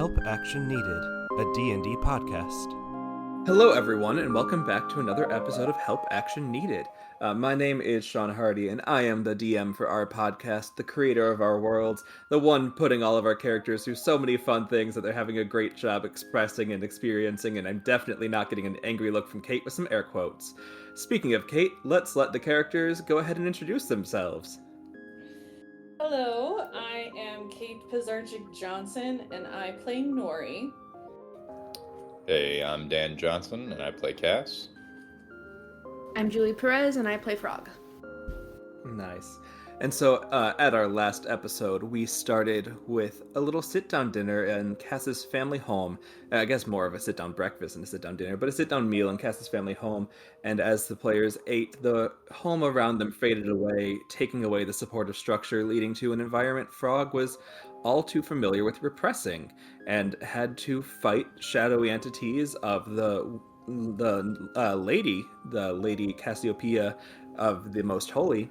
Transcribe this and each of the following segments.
Help Action Needed, a D&D podcast. Hello everyone, and welcome back to another episode of Help Action Needed. My name is Sean Hardy, and I am the DM for our podcast, the creator of our worlds, the one putting all of our characters through so many fun things that they're having a great job expressing and experiencing, and I'm definitely not getting an angry look from Kate with some air quotes. Speaking of Kate, let's let the characters go ahead and introduce themselves. Hello, I am Kate Pizarczyk-Johnson, and I play Nori. Hey, I'm Dan Johnson, and I play Cass. I'm Julie Perez, and I play Frog. Nice. And so, at our last episode, we started with a little sit-down dinner in Cass's family home. I guess more of a sit-down breakfast than a sit-down dinner, but a sit-down meal in Cass's family home. And as the players ate, the home around them faded away, taking away the supportive structure, leading to an environment Frog was all too familiar with repressing, and had to fight shadowy entities of the lady Cassiopeia of the Most Holy,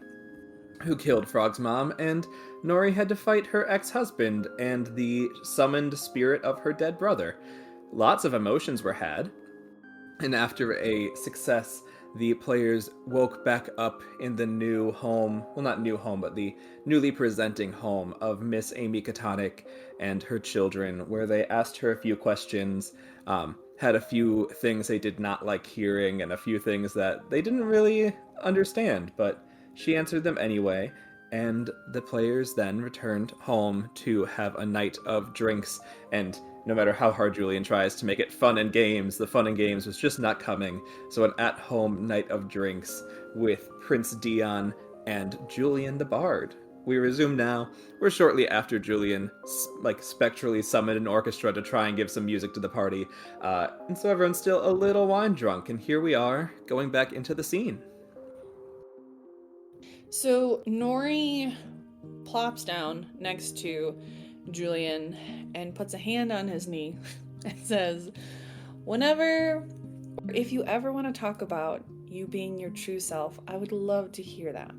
who killed Frog's mom, and Nori had to fight her ex-husband and the summoned spirit of her dead brother. Lots of emotions were had, and after a success, the players woke back up in the new home, well, not new home, but the newly presenting home of Miss Amy Katonic and her children, where they asked her a few questions, had a few things they did not like hearing, and a few things that they didn't really understand, but she answered them anyway, and the players then returned home to have a night of drinks, and no matter how hard Julian tries to make it fun and games, the fun and games was just not coming, so an at-home night of drinks with Prince Dion and Julian the Bard. We resume now. We're shortly after Julian, spectrally summoned an orchestra to try and give some music to the party, and so everyone's still a little wine drunk, and here we are, going back into the scene. So Nori plops down next to Julian and puts a hand on his knee and says, if you ever want to talk about you being your true self, I would love to hear that.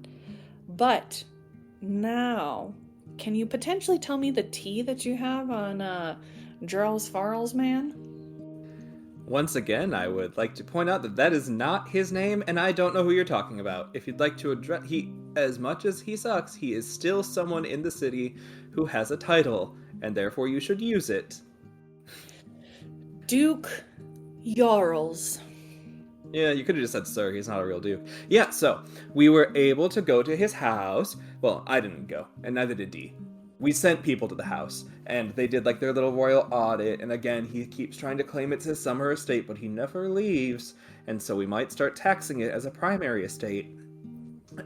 But now, can you potentially tell me the tea that you have on Jarles Bellman? Once again, I would like to point out that that is not his name, and I don't know who you're talking about. If you'd like to address... as much as he sucks, he is still someone in the city who has a title, and therefore you should use it. Duke Jarles. Yeah, you could have just said sir, he's not a real duke. Yeah, so, we were able to go to his house. Well, I didn't go, and neither did Dee. We sent people to the house, and they did their little royal audit, and again, he keeps trying to claim it's his summer estate, but he never leaves, and so we might start taxing it as a primary estate.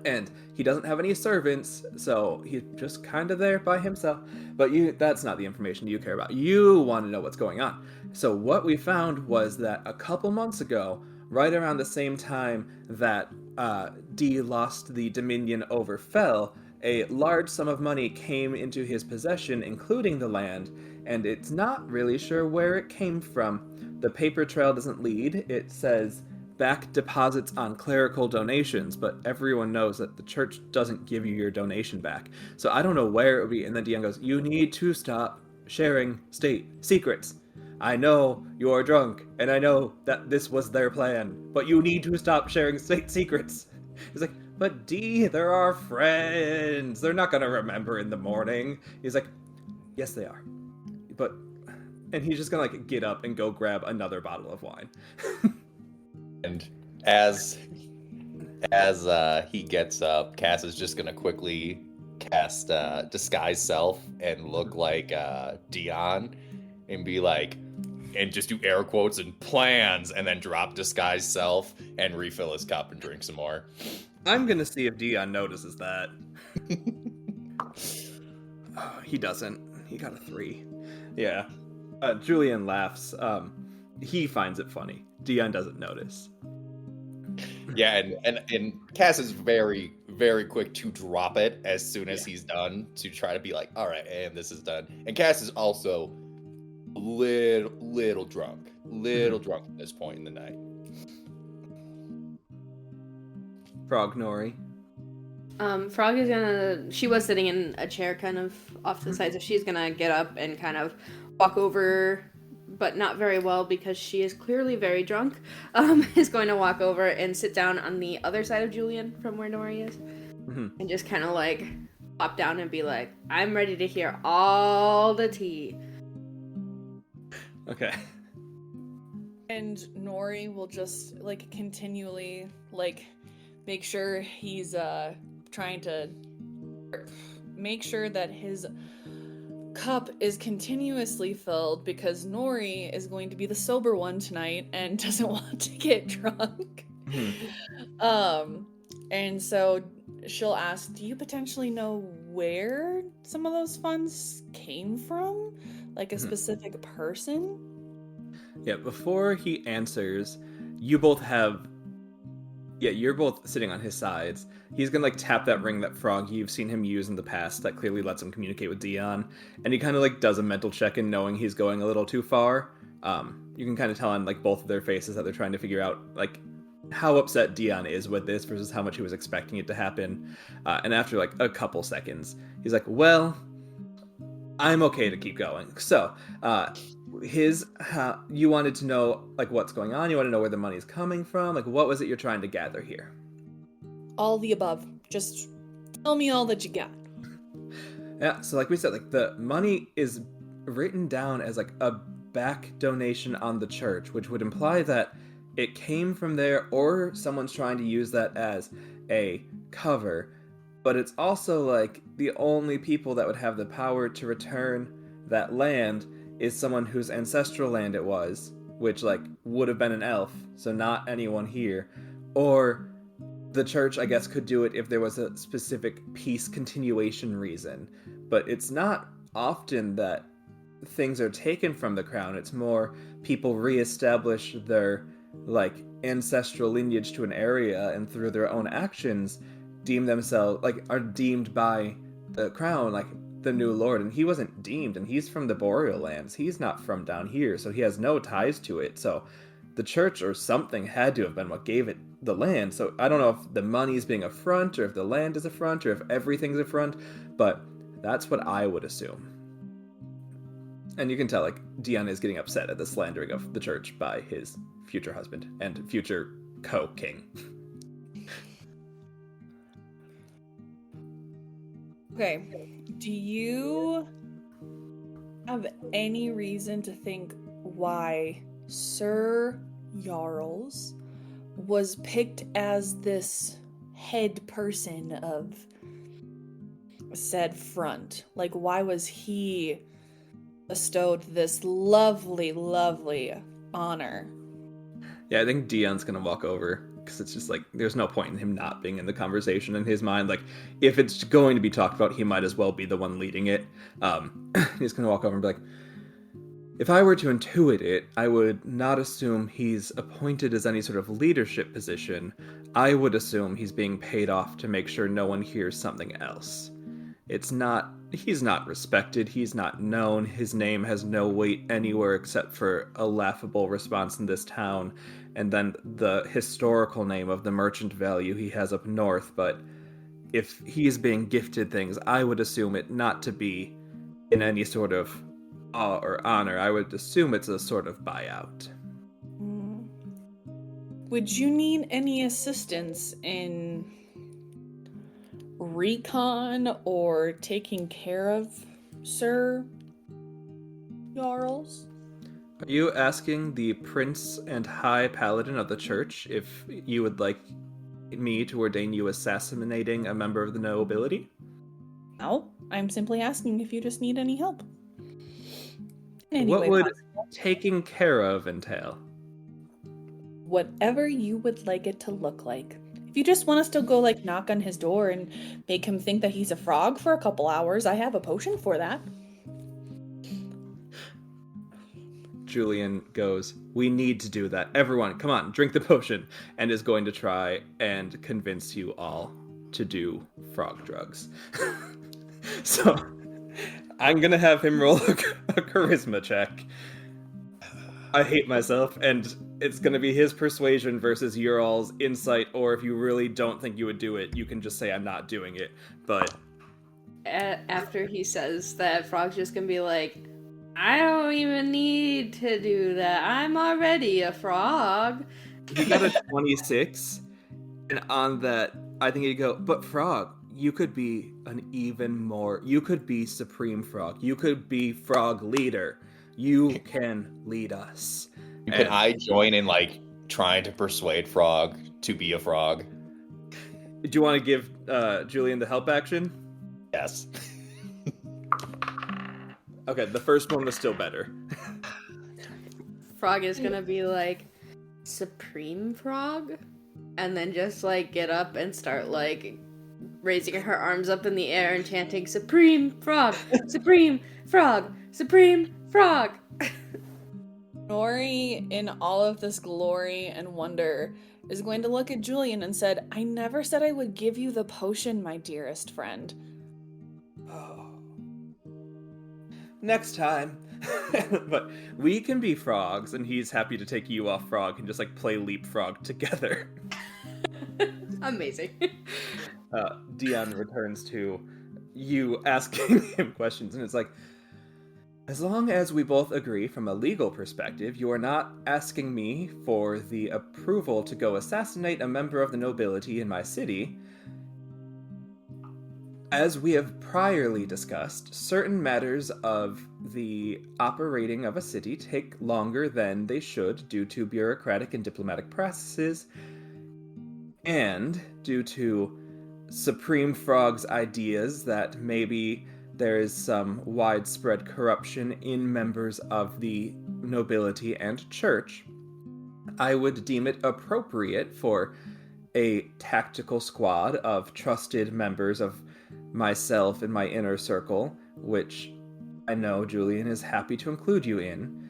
And he doesn't have any servants, so he's just kind of there by himself. But that's not the information you care about. You want to know what's going on. So what we found was that a couple months ago, right around the same time that Dee lost the dominion over Fell, a large sum of money came into his possession, including the land, and it's not really sure where it came from. The paper trail doesn't lead. It says back deposits on clerical donations, but everyone knows that the church doesn't give you your donation back. So I don't know where it would be. And then Dion goes, you need to stop sharing state secrets. I know you're drunk, and I know that this was their plan, but you need to stop sharing state secrets. He's like, but Dee, they're our friends. They're not going to remember in the morning. He's like, yes, they are. And he's just going to get up and go grab another bottle of wine. And as he gets up, Cass is just gonna quickly cast disguise self and look like Dion, and be like, and just do air quotes and plans, and then drop disguise self and refill his cup and drink some more. I'm gonna see if Dion notices that. He doesn't. He got a 3. Yeah. Julian laughs. He finds it funny. Dion doesn't notice. Yeah, and Cass is very, very quick to drop it as soon as he's done, to try to be like, all right, and this is done. And Cass is also a little drunk at this point in the night. Frog Nori. Frog is she was sitting in a chair kind of off to the side, so she's gonna get up and kind of walk over, but not very well because she is clearly very drunk, is going to walk over and sit down on the other side of Julian from where Nori is. And just kind of like pop down and be like, I'm ready to hear all the tea. Okay. And Nori will just like continually like make sure he's trying to make sure that his cup is continuously filled, because Nori is going to be the sober one tonight and doesn't want to get drunk. And so she'll ask, do you potentially know where some of those funds came from? Like a specific person? Yeah, before he answers, you both have... Yeah, you're both sitting on his sides. He's gonna like tap that ring that Frog you've seen him use in the past that clearly lets him communicate with Dion. And he kind of like does a mental check-in knowing he's going a little too far. You can kind of tell on like both of their faces that they're trying to figure out like how upset Dion is with this versus how much he was expecting it to happen. And after like a couple seconds, he's like, well, I'm okay to keep going. So, you wanted to know like what's going on, you want to know where the money's coming from, like what was it you're trying to gather here? All the above. Just tell me all that you got. Yeah, so like we said, like the money is written down as like a back donation on the church, which would imply that it came from there or someone's trying to use that as a cover. But it's also like the only people that would have the power to return that land is someone whose ancestral land it was, which like would have been an elf, so not anyone here. Or the church, I guess, could do it if there was a specific peace continuation reason. But it's not often that things are taken from the crown. It's more people reestablish their like ancestral lineage to an area and through their own actions deem themselves like are deemed by the crown like the new lord. And he wasn't deemed, and he's from the Boreal lands. He's not from down here, so he has no ties to it. So the church or something had to have been what gave it the land. So I don't know if the money's being a front or if the land is a front or if everything's a front, but that's what I would assume. And you can tell like Dion is getting upset at the slandering of the church by his future husband and future co-king. Okay. Do you have any reason to think why Sir Jarles was picked as this head person of said front? Like, why was he bestowed this lovely, lovely honor? Yeah, I think Dion's gonna walk over, because it's just like, there's no point in him not being in the conversation in his mind. Like, if it's going to be talked about, he might as well be the one leading it. He's gonna walk over and be like, if I were to intuit it, I would not assume he's appointed as any sort of leadership position. I would assume he's being paid off to make sure no one hears something else. He's not respected, he's not known, his name has no weight anywhere except for a laughable response in this town, and then the historical name of the merchant value he has up north. But if he's being gifted things, I would assume it not to be in any sort of awe or honor. I would assume it's a sort of buyout. Would you need any assistance in recon or taking care of Sir Jarles? Are you asking the Prince and High Paladin of the Church if you would like me to ordain you assassinating a member of the nobility? No, I'm simply asking if you just need any help. In What any way would possible. taking care of entail? Whatever you would like it to look like. If you just want us to go like knock on his door and make him think that he's a frog for a couple hours, I have a potion for that. Julian goes, we need to do that. Everyone, come on, drink the potion, and is going to try and convince you all to do frog drugs. So, I'm gonna have him roll a charisma check. I hate myself, and it's gonna be his persuasion versus your all's insight, or if you really don't think you would do it, you can just say I'm not doing it, but... After he says that, Frog's just gonna be like, I don't even need to do that. I'm already a frog. He got a 26, and on that, I think he'd go, but Frog, you could be you could be Supreme Frog. You could be Frog Leader. You can lead us. Can I join in, like, trying to persuade Frog to be a frog? Do you want to give Julian the help action? Yes. Okay, the first one was still better. Frog is gonna be like, Supreme Frog? And then just, like, get up and start, like, raising her arms up in the air and chanting, Supreme Frog! Supreme Frog! Supreme Frog! Nori, in all of this glory and wonder, is going to look at Julian and said, I never said I would give you the potion, my dearest friend. Oh. Next time. But we can be frogs, and he's happy to take you off Frog and just, like, play leapfrog together. Amazing. Dion returns to you asking him questions, and it's like, as long as we both agree from a legal perspective, you are not asking me for the approval to go assassinate a member of the nobility in my city. As we have priorly discussed, certain matters of the operating of a city take longer than they should due to bureaucratic and diplomatic processes, and due to Supreme Frog's ideas that maybe there is some widespread corruption in members of the nobility and church, I would deem it appropriate for a tactical squad of trusted members of myself and my inner circle, which I know Julian is happy to include you in,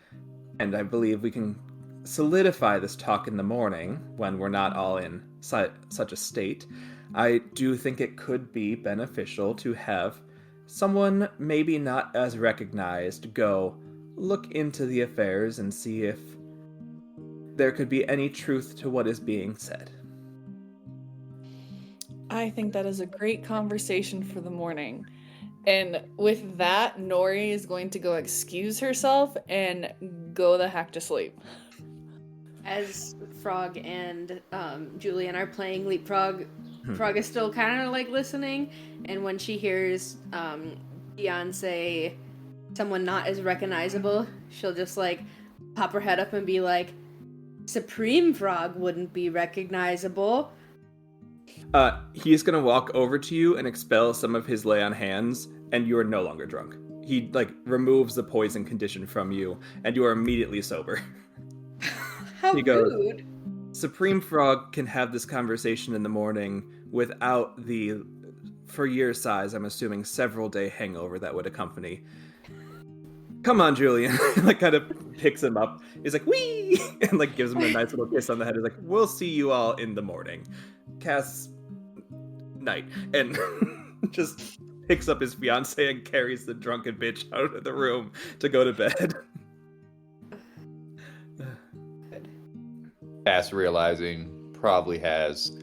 and I believe we can solidify this talk in the morning when we're not all in such a state. I do think it could be beneficial to have someone maybe not as recognized go look into the affairs and see if there could be any truth to what is being said. I think that is a great conversation for the morning. And with that, Nori is going to go excuse herself and go the heck to sleep. As Frog and Julian are playing leapfrog, Frog is still kind of like listening, and when she hears Dion say someone not as recognizable, she'll just like pop her head up and be like, Supreme Frog wouldn't be recognizable. He's gonna walk over to you and expel some of his lay on hands, and you are no longer drunk. He like removes the poison condition from you, and you are immediately sober. How He goes, rude. Supreme Frog can have this conversation in the morning without the, for your size, I'm assuming, several day hangover that would accompany. Come on, Julian. Like, kind of picks him up. He's like, wee! And like gives him a nice little kiss on the head. He's like, we'll see you all in the morning. Cass, night. And just picks up his fiance and carries the drunken bitch out of the room to go to bed. Cass, realizing, probably has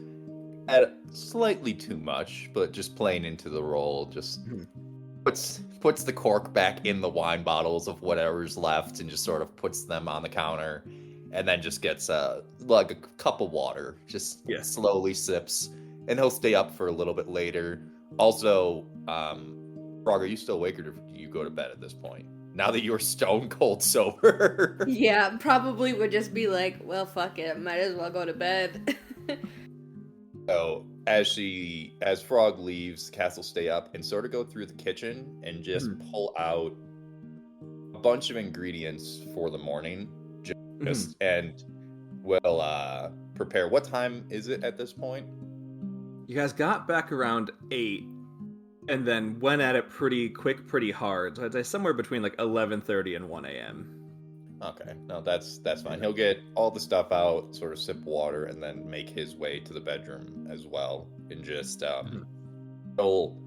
had slightly too much, but just playing into the role, just puts the cork back in the wine bottles of whatever's left and just sort of puts them on the counter, and then just gets like a cup of water, just slowly sips, and he'll stay up for a little bit later. Also, Frog, are you still awake, or do you go to bed at this point? Now that you're stone cold sober. Yeah, probably would just be like, well, fuck it, might as well go to bed. So as Frog leaves, Cass will stay up and sort of go through the kitchen and just pull out a bunch of ingredients for the morning, and will prepare. What time is it at this point? You guys got back around 8. And then went at it pretty quick, pretty hard. So I'd say somewhere between like 11:30 and 1 a.m. Okay, no, that's fine. He'll get all the stuff out, sort of sip water, and then make his way to the bedroom as well. And just he'll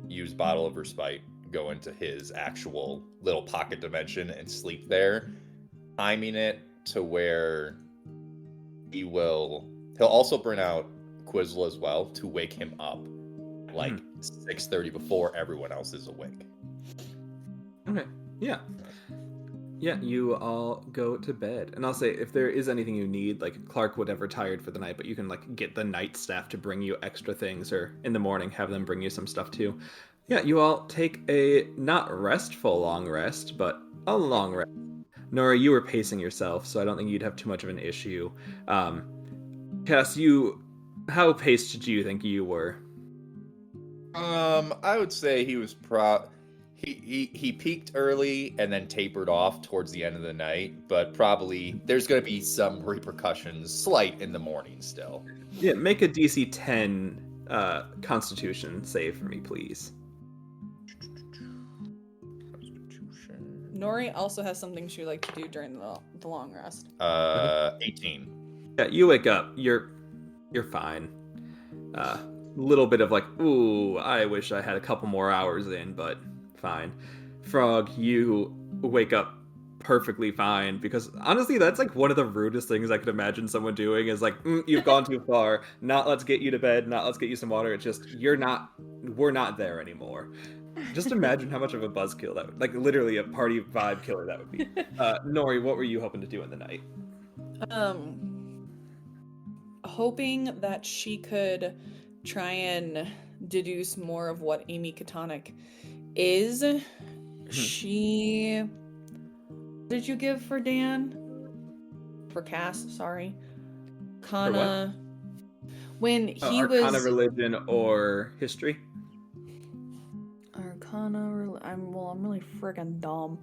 use Bottle of Respite, go into his actual little pocket dimension and sleep there, timing it to where he'll also bring out Quizzle as well to wake him up. Like 6:30 before everyone else is awake. Okay. Yeah. Yeah, you all go to bed. And I'll say, if there is anything you need, like Clark would ever tired for the night, but you can like get the night staff to bring you extra things, or in the morning have them bring you some stuff too. Yeah, you all take a not restful long rest, but a long rest. Nora, you were pacing yourself, so I don't think you'd have too much of an issue. Cass, how paced do you think you were? I would say he was he peaked early and then tapered off towards the end of the night, but probably there's going to be some repercussions, slight in the morning still. Yeah, make a DC 10 Constitution save for me, please. Nori also has something she would like to do during the long rest. 18. Yeah, you wake up. You're fine. Little bit of like, ooh, I wish I had a couple more hours in, but fine. Frog, you wake up perfectly fine, because honestly, that's like one of the rudest things I could imagine someone doing is like, you've gone too far. Not let's get you to bed. Not let's get you some water. It's just we're not there anymore. Just imagine how much of a buzzkill that would, like literally a party vibe killer that would be. Nori, what were you hoping to do in the night? Hoping that she could try and deduce more of what Amy Catonic is. What did you give for Dan? For Cass, sorry. Kana. When he was Arcana, religion, or history? Arcana. I'm really friggin' dumb.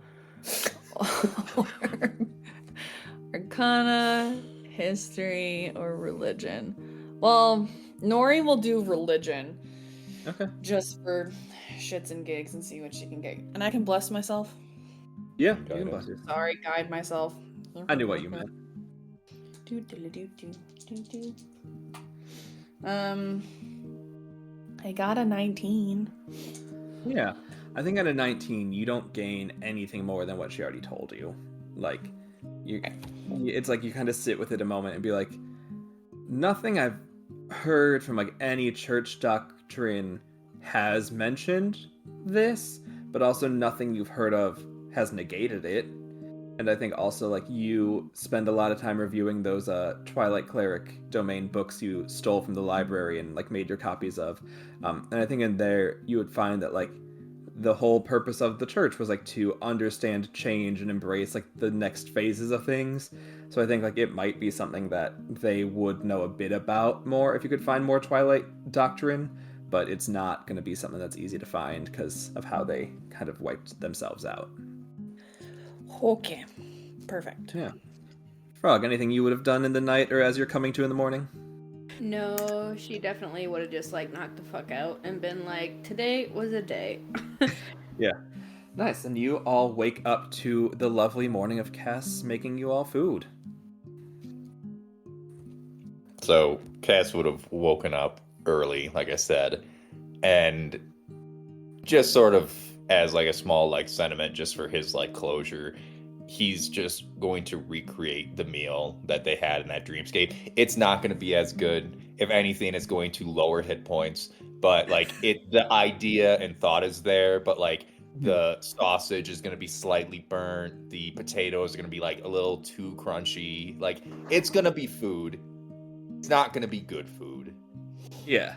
Arcana, history, or religion. Well, Nori will do religion. Okay. Just for shits and gigs and see what she can get. And I can bless myself. Yeah, you can bless yourself. Sorry, guide myself. I knew what you meant. I got a 19. Yeah, I think at a 19, you don't gain anything more than what she already told you. Like, it's like you kind of sit with it a moment and be like, nothing I've heard from like any church doctrine has mentioned this, but also nothing you've heard of has negated it. And I think also like you spend a lot of time reviewing those Twilight Cleric domain books you stole from the library and like made your copies of. And I think in there you would find that like the whole purpose of the church was like to understand change and embrace like the next phases of things. So I think like it might be something that they would know a bit about more if you could find more Twilight doctrine, but it's not going to be something that's easy to find because of how they kind of wiped themselves out. Okay, perfect. Yeah. Frog, anything you would have done in the night or as you're coming to in the morning? No, she definitely would have just like knocked the fuck out and been like, today was a day. Yeah. Nice. And you all wake up to the lovely morning of Cass making you all food. So Cass would have woken up early, like I said, and just sort of as like a small like sentiment just for his like closure, he's just going to recreate the meal that they had in that dreamscape. It's not going to be as good. If anything, it's going to lower hit points, but like the idea and thought is there, but like the sausage is going to be slightly burnt. The potatoes are going to be like a little too crunchy. Like it's going to be food. It's not going to be good food. Yeah.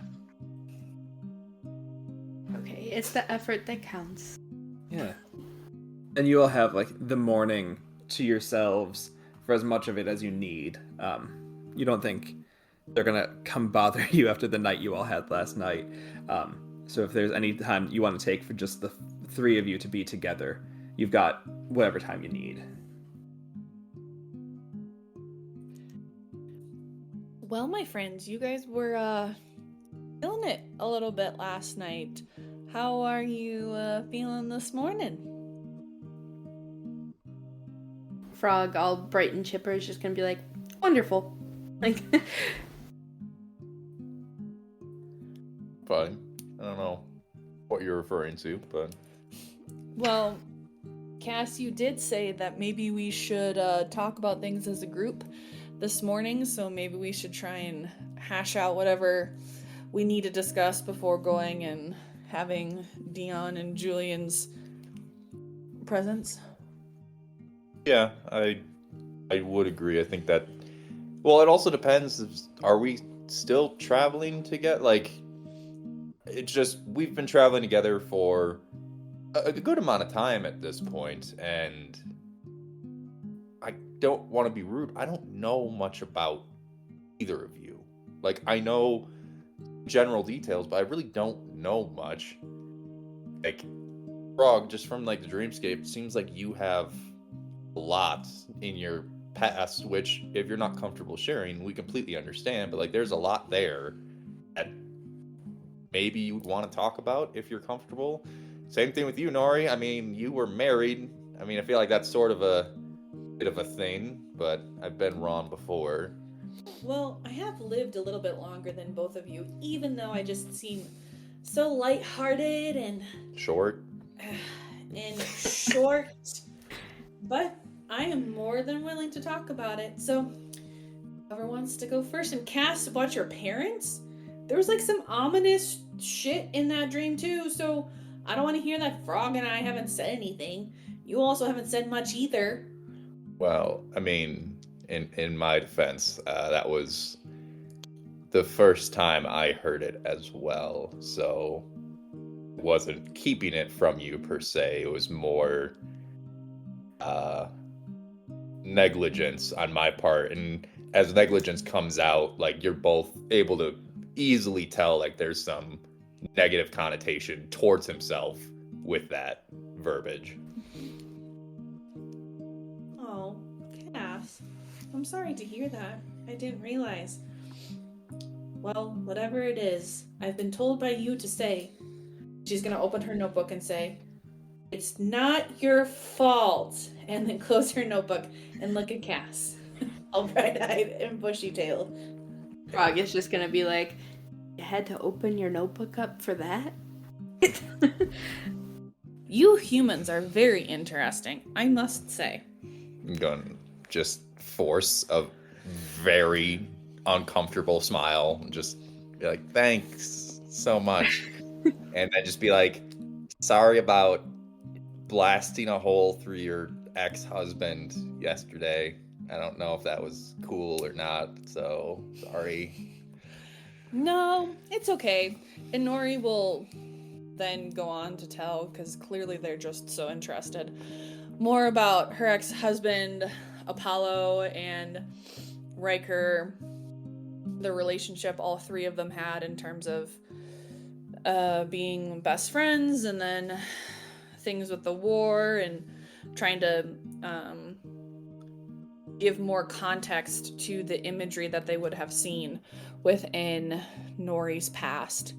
Okay, it's the effort that counts. Yeah. And you all have like the morning to yourselves for as much of it as you need. You don't think they're gonna come bother you after the night you all had last night. So if there's any time you want to take for just the three of you to be together, you've got whatever time you need. Well, my friends, you guys were feeling it a little bit last night. How are you feeling this morning? Frog, all bright and chipper, is just gonna be like, wonderful. Like, Fine. I don't know what you're referring to, but Well, Cass, you did say that maybe we should talk about things as a group this morning, so maybe we should try and hash out whatever we need to discuss before going and having Dion and Julian's presence. Yeah, I would agree. I think that. Well, it also depends. Are we still traveling together? Like, it's just we've been traveling together for a good amount of time at this point, and I don't want to be rude. I don't know much about either of you. Like, I know general details, but I really don't know much. Like, Frog, just from like the dreamscape, it seems like you have a lot in your past, which if you're not comfortable sharing, we completely understand, but like there's a lot there that maybe you would want to talk about if you're comfortable. Same thing with you, Nori. I mean, you were married. I mean, I feel like that's sort of a bit of a thing, but I've been wrong before. Well, I have lived a little bit longer than both of you, even though I just seem so lighthearted and Short. short. But I am more than willing to talk about it. So, whoever wants to go first. And Cass, about your parents? There was like some ominous shit in that dream too, so I don't want to hear that Frog and I haven't said anything. You also haven't said much either. Well, I mean, in my defense, that was the first time I heard it as well, so I wasn't keeping it from you per se. It was more negligence on my part, and as negligence comes out, like you're both able to easily tell like there's some negative connotation towards himself with that verbiage. Oh, Cass. I'm sorry to hear that. I didn't realize. Well, whatever it is, I've been told by you to say. She's gonna open her notebook and say, "It's not your fault," and then close her notebook and look at Cass, all bright-eyed and bushy-tailed. Frog is just gonna be like, "You had to open your notebook up for that?" You humans are very interesting, I must say. I'm going to just force a very uncomfortable smile and just be like, thanks so much. And then just be like, sorry about blasting a hole through your ex-husband yesterday. I don't know if that was cool or not, so sorry. No, it's okay. And Nori will then go on to tell, because clearly they're just so interested, more about her ex-husband, Apollo, and Riker, the relationship all three of them had in terms of being best friends, and then things with the war, and trying to give more context to the imagery that they would have seen within Nori's past.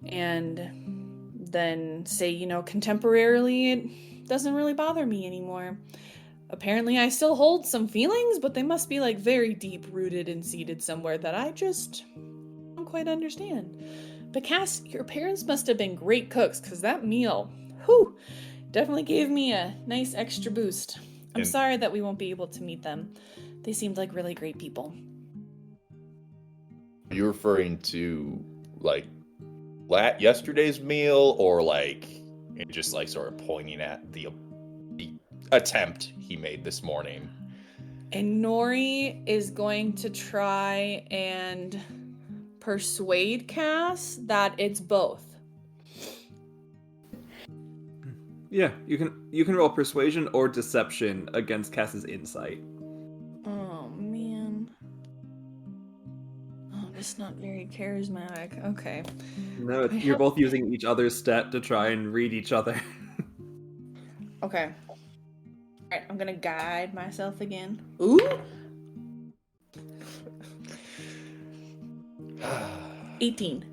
And then say, contemporarily, it doesn't really bother me anymore. Apparently I still hold some feelings, but they must be like very deep rooted and seated somewhere that I just don't quite understand. But Cass, your parents must have been great cooks, because that meal, definitely gave me a nice extra boost. I'm sorry that we won't be able to meet them. They seemed like really great people. Are you referring to like yesterday's meal, or like just like sort of pointing at the attempt he made this morning? And Nori is going to try and persuade Cass that it's both. Yeah, you can roll persuasion or deception against Cass's insight. Oh man. Oh, that's not very charismatic. Okay. No, you're both using each other's stat to try and read each other. Okay. Alright, I'm gonna guide myself again. Ooh! 18.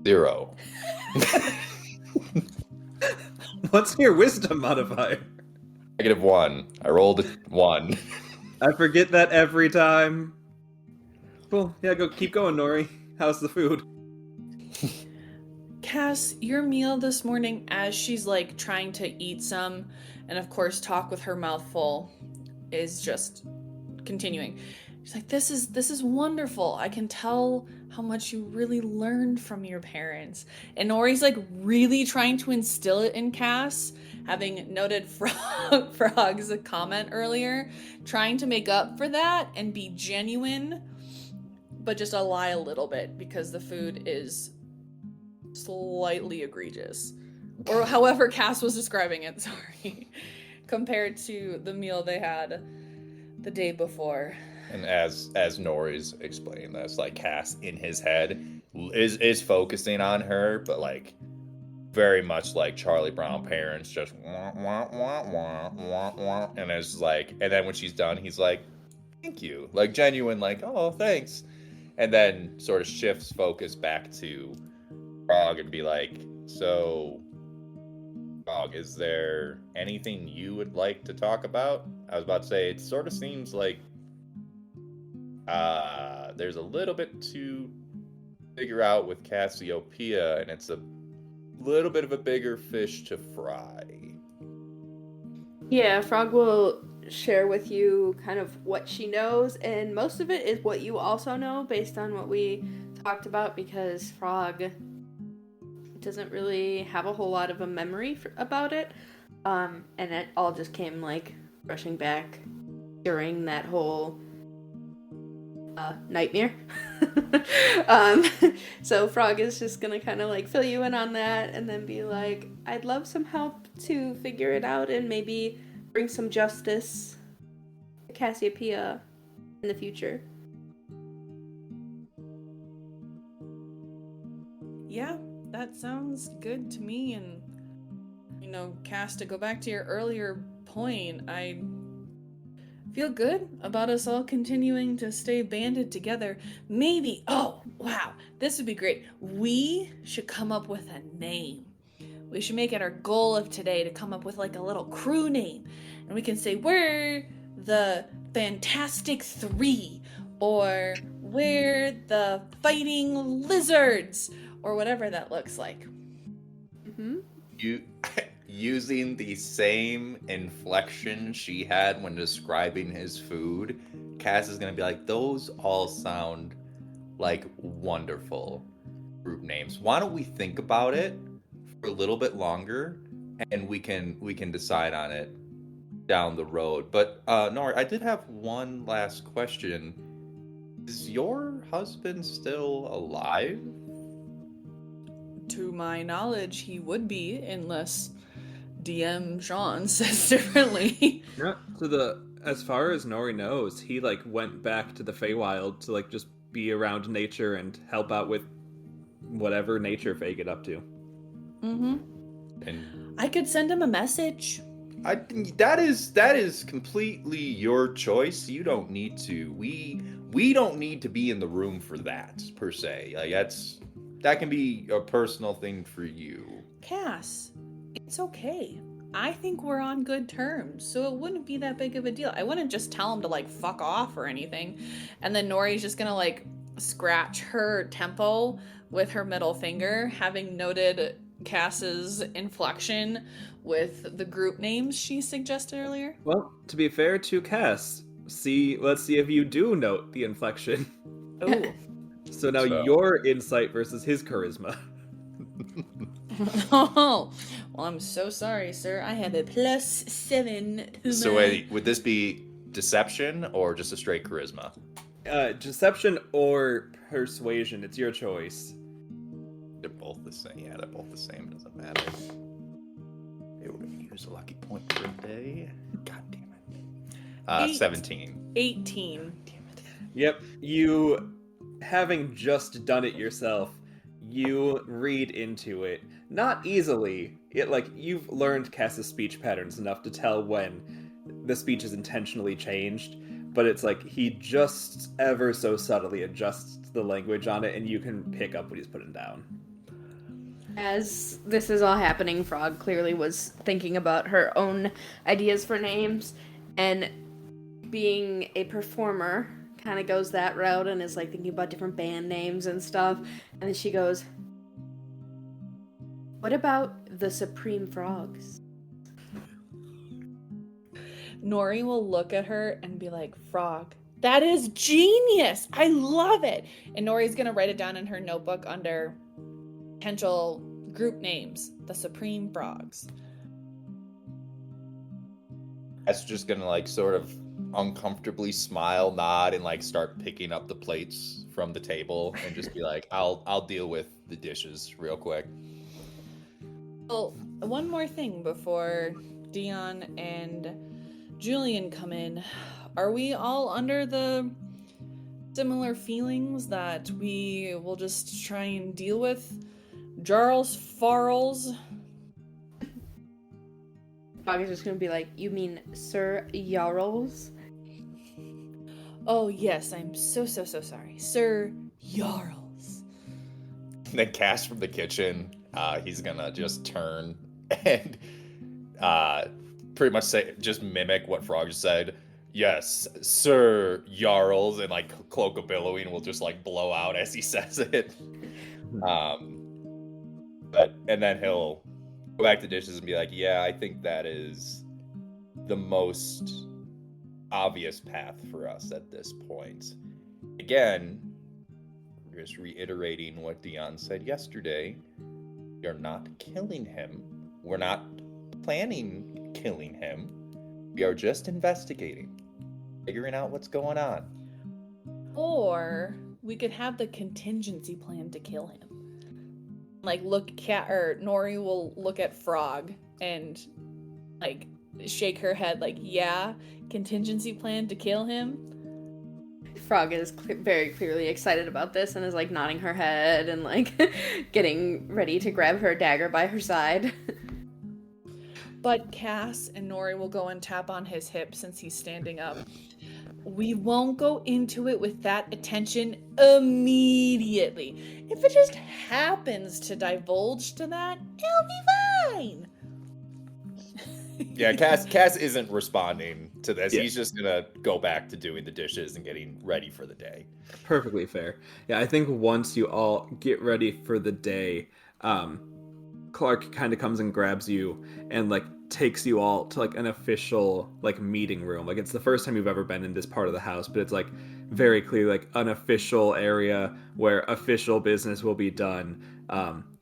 0. What's your wisdom modifier? -1. I rolled a 1. I forget that every time. Cool. Yeah, keep going, Nori. How's the food? Cass, your meal this morning, as she's like trying to eat some, and of course talk with her mouth full, is just continuing. She's like, this is wonderful. I can tell how much you really learned from your parents. And Nori's like really trying to instill it in Cass, having noted Frog's comment earlier, trying to make up for that and be genuine, but just lie a little bit because the food is slightly egregious. Or however Cass was describing it, sorry, compared to the meal they had the day before. And as Nori's explaining this, like Cass in his head is focusing on her, but like very much like Charlie Brown parents, just wah, wah, wah, wah, wah, wah. And it's like, and then when she's done, he's like, thank you, like genuine, like, oh, thanks. And then sort of shifts focus back to Frog and be like, so Frog, is there anything you would like to talk about? I was about to say, it sort of seems like there's a little bit to figure out with Cassiopeia, and it's a little bit of a bigger fish to fry. Yeah, Frog will share with you kind of what she knows, and most of it is what you also know based on what we talked about, because Frog doesn't really have a whole lot of a memory about it, and it all just came like rushing back during that whole nightmare. So Frog is just gonna kind of like fill you in on that and then be like, I'd love some help to figure it out and maybe bring some justice to Cassiopeia in the future. Yeah, that sounds good to me. And, you know, Cass, to go back to your earlier point, I feel good about us all continuing to stay banded together. Maybe, oh, wow, this would be great. We should come up with a name. We should make it our goal of today to come up with like a little crew name. And we can say, we're the Fantastic Three, or we're the Fighting Lizards, or whatever that looks like. Mm-hmm. You using the same inflection she had when describing his food, Cass is gonna be like, those all sound like wonderful group names. Why don't we think about it for a little bit longer, and we can decide on it down the road. But Nori, I did have one last question. Is your husband still alive? To my knowledge, he would be, unless DM Sean says differently. Yeah. So as far as Nori knows, he like went back to the Feywild to like just be around nature and help out with whatever nature Fey get up to. Mm-hmm. And I could send him a message. I think that is completely your choice. You don't need to. We don't need to be in the room for that per se. Like that can be a personal thing for you. Cass, it's okay. I think we're on good terms, so it wouldn't be that big of a deal. I wouldn't just tell him to like fuck off or anything. And then Nori's just gonna like scratch her temple with her middle finger, having noted Cass's inflection with the group names she suggested earlier. Well, to be fair to Cass, let's see if you do note the inflection. Oh. So now your insight versus his charisma. Oh, well, I'm so sorry, sir. I have a +7 to So my... wait, would this be deception or just a straight charisma? Deception or persuasion, it's your choice. They're both the same. Yeah, they're both the same. It doesn't matter. Hey, we're gonna use a lucky point for a day. God damn it. 17. 18. Damn it. Yep, you, having just done it yourself, you read into it. Not easily. You've learned Cass's speech patterns enough to tell when the speech is intentionally changed, but it's like he just ever so subtly adjusts the language on it, and you can pick up what he's putting down. As this is all happening, Frog clearly was thinking about her own ideas for names, and being a performer kind of goes that route and is like thinking about different band names and stuff. And then she goes, what about the Supreme Frogs? Nori will look at her and be like, Frog, That is genius. I love it. And Nori's going to write it down in her notebook under potential group names, the Supreme Frogs. That's just gonna like sort of uncomfortably smile, nod, and like start picking up the plates from the table and just be like, I'll deal with the dishes real quick. Well, one more thing before Dion and Julian come in. Are we all under the similar feelings that we will just try and deal with Jarles Farrells? Frog is just gonna be like, you mean Sir Jarles? Oh yes, I'm so sorry. Sir Jarles. Then Cass from the kitchen, he's gonna just turn and pretty much just mimic what Frog just said. Yes, Sir Jarles, and like cloak of billowing will just like blow out as he says it. And then he'll go back to dishes and be like, yeah, I think that is the most obvious path for us at this point. Again, just reiterating what Dion said yesterday, we are not killing him. We're not planning killing him. We are just investigating, figuring out what's going on. Or we could have the contingency plan to kill him. Like Nori will look at Frog and like shake her head like, yeah, contingency plan to kill him. Frog is very clearly excited about this and is like nodding her head and like getting ready to grab her dagger by her side. But Cass and Nori will go and tap on his hip since he's standing up. We won't go into it with that attention immediately. If it just happens to divulge to that, it'll be fine. Yeah, Cass isn't responding to this. Yeah. He's just gonna go back to doing the dishes and getting ready for the day. Perfectly fair. Yeah, I think once you all get ready for the day, Clark kind of comes and grabs you and like takes you all to like an official like meeting room. Like it's the first time you've ever been in this part of the house, but it's like very clear like an official area where official business will be done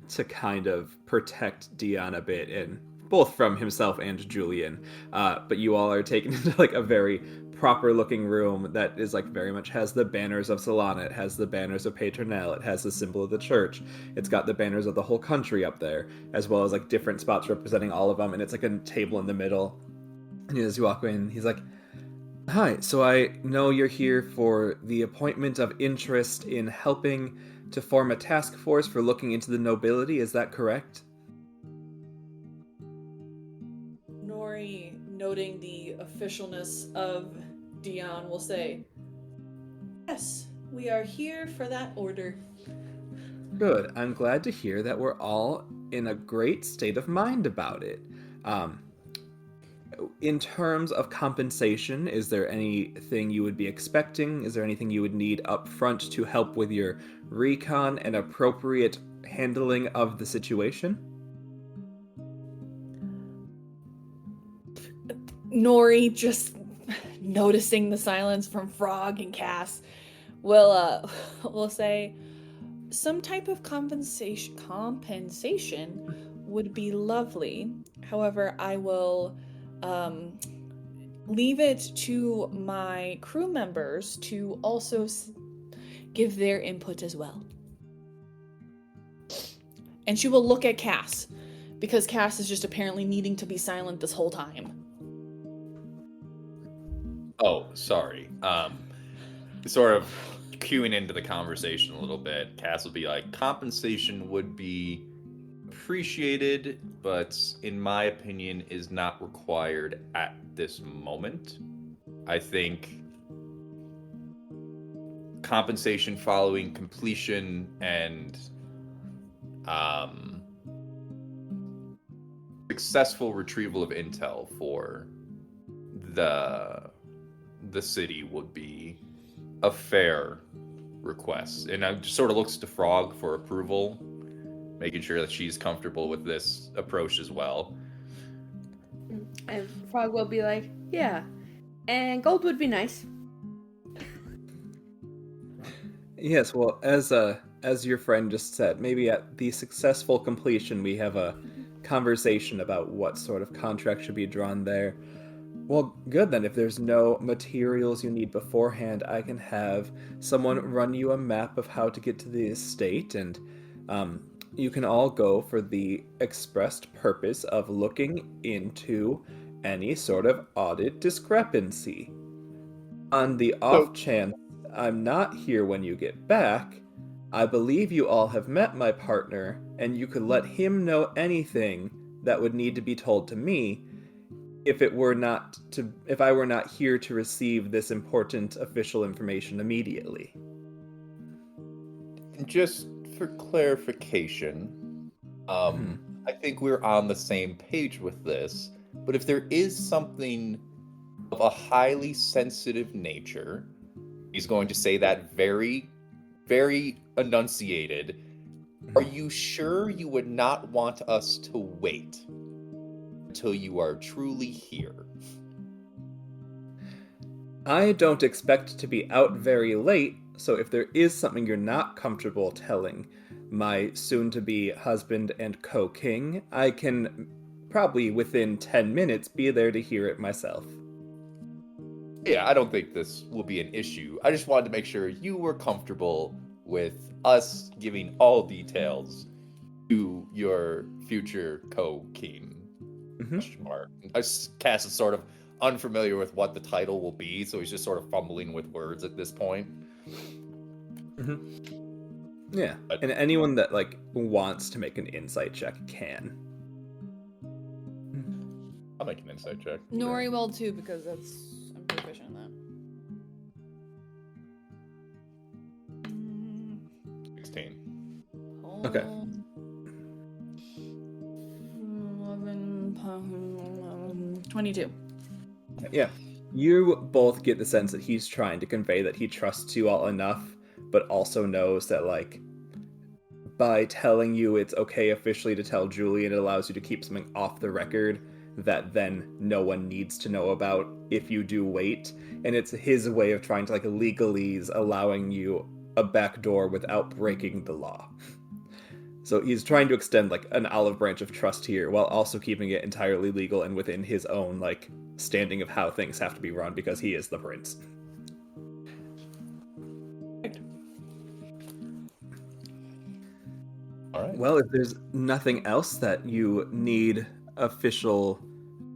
to kind of protect Dion a bit, and both from himself and Julian. But you all are taken into like a very proper looking room that is like very much has the banners of Solana, it has the banners of Patronelle, it has the symbol of the church, it's got the banners of the whole country up there, as well as like different spots representing all of them, and it's like a table in the middle. And as you walk in, he's like, hi, so I know you're here for the appointment of interest in helping to form a task force for looking into the nobility, is that correct? Nori, noting the officialness of Dion, will say, yes, we are here for that order. Good. I'm glad to hear that we're all in a great state of mind about it. In terms of compensation, is there anything you would be expecting? Is there anything you would need up front to help with your recon and appropriate handling of the situation? Nori, just noticing the silence from Frog and Cass, will say some type of compensation would be lovely. However, I will leave it to my crew members to also give their input as well. And she will look at Cass, because Cass is just apparently needing to be silent this whole time. Oh, sorry. Sort of cueing into the conversation a little bit, Cass will be like, compensation would be appreciated, but in my opinion is not required at this moment. I think compensation following completion and successful retrieval of intel for the city would be a fair request. And I just sort of looks to Frog for approval, making sure that she's comfortable with this approach as well. And Frog will be like, yeah, and gold would be nice. Yes, well, as your friend just said, maybe at the successful completion we have a conversation about what sort of contract should be drawn there. Well, good then. If there's no materials you need beforehand, I can have someone run you a map of how to get to the estate, and you can all go for the expressed purpose of looking into any sort of audit discrepancy. On the off chance I'm not here when you get back, I believe you all have met my partner, and you could let him know anything that would need to be told to me if I were not here to receive this important official information immediately. Just for clarification, I think we're on the same page with this, but if there is something of a highly sensitive nature, he's going to say that very, very enunciated. Are you sure you would not want us to wait until you are truly here? I don't expect to be out very late, so if there is something you're not comfortable telling my soon-to-be husband and co-king, I can probably within 10 minutes be there to hear it myself. Yeah, I don't think this will be an issue. I just wanted to make sure you were comfortable with us giving all details to your future co-king. Question mark. Cass is sort of unfamiliar with what the title will be, so he's just sort of fumbling with words at this point. Yeah, and anyone that wants to make an insight check can. I'll make an insight check. Nori will too, because I'm proficient in that. 16. Okay. 22. Yeah, you both get the sense that he's trying to convey that he trusts you all enough, but also knows that, by telling you it's okay officially to tell Julian, it allows you to keep something off the record that then no one needs to know about if you do wait. And it's his way of trying to, legalese allowing you a back door without breaking the law. So he's trying to extend, an olive branch of trust here, while also keeping it entirely legal and within his own, standing of how things have to be run, because he is the prince. All right. Well, if there's nothing else that you need official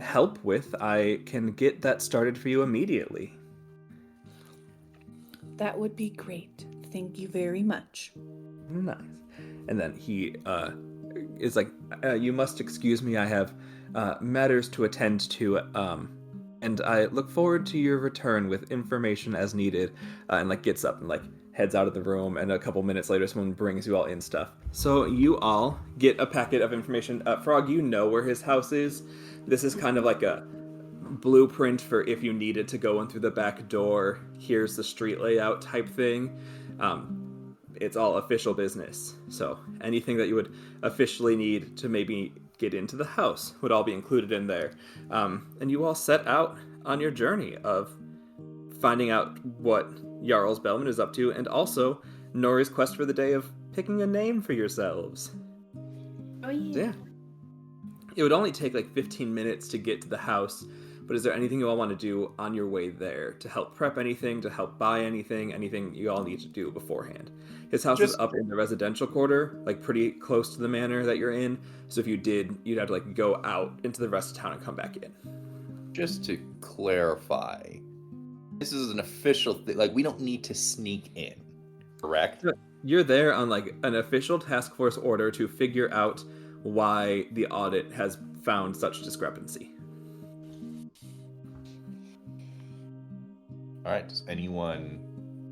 help with, I can get that started for you immediately. That would be great. Thank you very much. Nice. And then he is you must excuse me, I have matters to attend to, and I look forward to your return with information as needed, and gets up and heads out of the room, and a couple minutes later someone brings you all in stuff. So you all get a packet of information. Frog, you know where his house is. This is kind of like a blueprint for if you needed to go in through the back door, here's the street layout type thing. It's all official business, so anything that you would officially need to maybe get into the house would all be included in there. And you all set out on your journey of finding out what Jarles Bellman is up to, and also Nori's quest for the day of picking a name for yourselves. Oh yeah. Yeah. It would only take 15 minutes to get to the house, but is there anything you all want to do on your way there to help prep anything, to help buy anything you all need to do beforehand? His house is up in the residential quarter, pretty close to the manor that you're in, so if you did, you'd have to go out into the rest of town and come back in. Just to clarify, this is an official thing. We don't need to sneak in, correct? You're there on an official task force order to figure out why the audit has found such discrepancy. All right, does anyone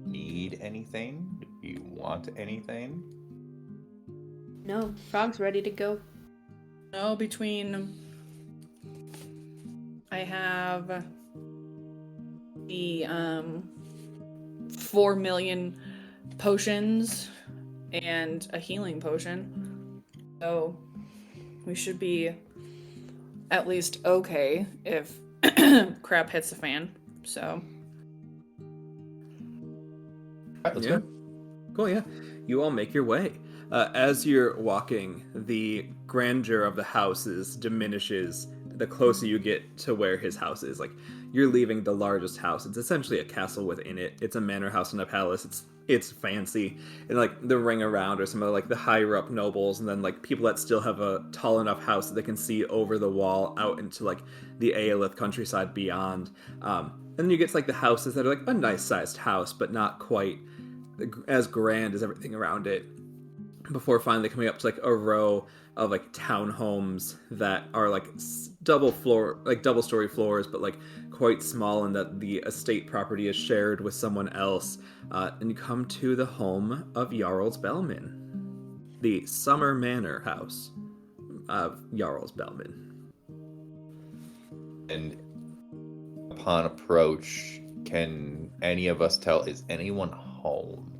need anything? Do you want anything? No, Frog's ready to go. No, I have the 4 million potions and a healing potion. So we should be at least okay if crap hits the fan. So All right, let's Yeah. go. Cool, yeah. You all make your way. As you're walking, the grandeur of the houses diminishes the closer you get to where his house is. Like, you're leaving the largest house. It's essentially a castle within it. It's a manor house and a palace. It's fancy. And, like, the ring around are some of, like, the higher-up nobles, and then, like, people that still have a tall enough house that they can see over the wall out into, like, the Aelith countryside beyond. And then you get to, like, the houses that are, like, a nice-sized house, but not quite as grand as everything around it, before finally coming up to like a row of like townhomes that are like double story floors, but like quite small, and that the estate property is shared with someone else. And you come to the home of Jarles Bellman, the Summer Manor house of Jarles Bellman. And upon approach, can any of us tell, is anyone home?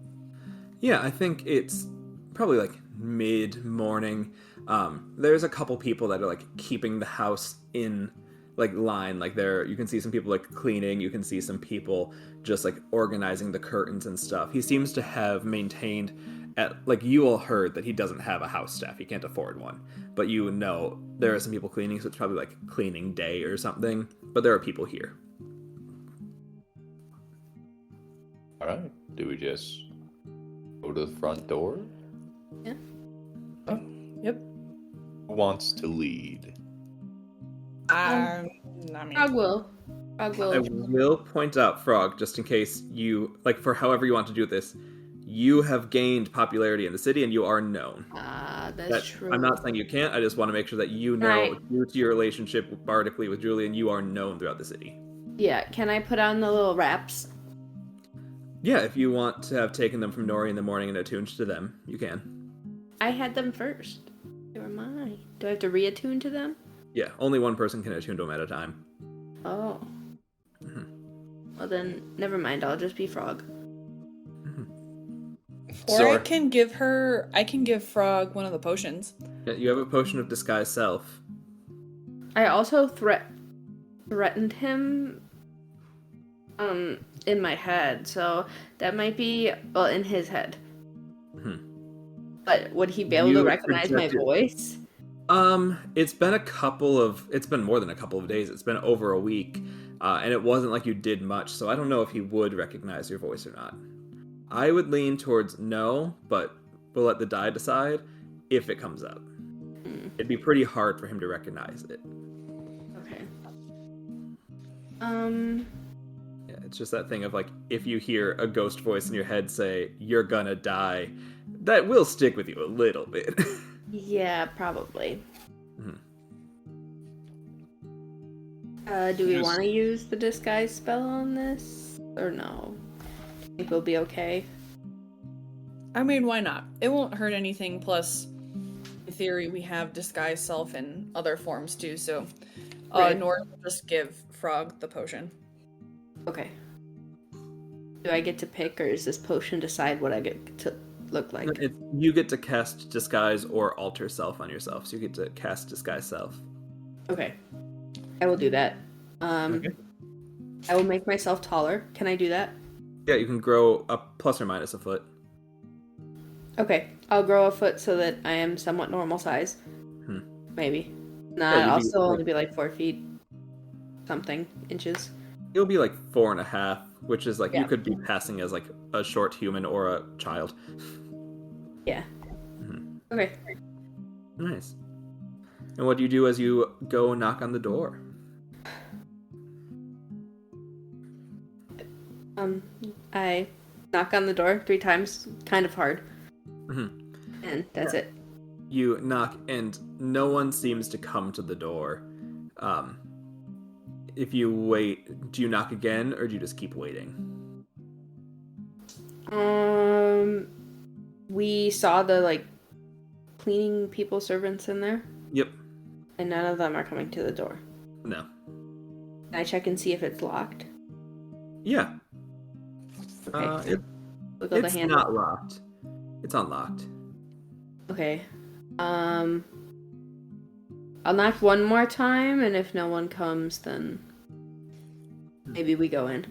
Yeah, I think it's probably like mid-morning. There's a couple people that are like keeping the house in like line. Like you can see some people like cleaning. You can see some people just like organizing the curtains and stuff. He seems to have maintained you all heard that he doesn't have a house staff. He can't afford one. But you know there are some people cleaning, so it's probably like cleaning day or something. But there are people here. All right. Do we just go to the front door? Yeah. Oh, yep. Who wants to lead? I mean, Frog will. Frog will. I will point out, Frog, just in case you, like, for however you want to do this, you have gained popularity in the city and you are known. That's true. I'm not saying you can't, I just want to make sure that you know, Right. due to your relationship bardically with Julian, you are known throughout the city. Yeah, can I put on the little wraps? Yeah, if you want to have taken them from Nori in the morning and attuned to them, you can. I had them first. They were mine. Do I have to reattune to them? Yeah, only one person can attune to them at a time. Oh. Mhm. Well then, never mind. I'll just be Frog. or Sorry. I can give Frog one of the potions. Yeah, you have a potion of disguise self. I also threatened him in my head, so that might be in his head. Mhm. But would he be able You to recognize my projected- voice? It's been more than a couple of days. It's been over a week, and it wasn't like you did much, so I don't know if he would recognize your voice or not. I would lean towards no, but we'll let the die decide if it comes up. It'd be pretty hard for him to recognize it. Okay. Yeah, it's just that thing of like, if you hear a ghost voice in your head say, "You're gonna die," that will stick with you a little bit. Yeah, probably. Mhm. Do we Just- want to use the disguise spell on this? Or no? I think we'll be okay. I mean, why not? It won't hurt anything. Plus, in theory, we have disguise self in other forms too. So, Right. Nora will just give Frog the potion. Okay. Do I get to pick, or is this potion decide what I get to look like? You get to cast disguise or alter self on yourself, so you get to cast disguise self. Okay. I will do that. Okay. I will make myself taller. Can I do that? Yeah, you can grow up plus or minus a foot. Okay. I'll grow a foot so that I am somewhat normal size. Maybe. Nah, Yeah, you'd I'll be, still like- only be like 4 feet something inches. It'll be like 4.5, which is like Yeah. you could be passing as like a short human or a child. Yeah. Mhm. Okay. Nice. And what do you do as you go knock on the door? I knock on the door 3 times, kind of hard. Mhm. And that's it. You knock, and no one seems to come to the door. If you wait, do you knock again, or do you just keep waiting? We saw the like cleaning people servants in there, Yep. and none of them are coming to the door. No. Can I check and see if it's locked? Yeah. Okay. Wiggle the It's handle. not locked. It's unlocked. Okay. I'll knock one more time, and if no one comes, then maybe we go in.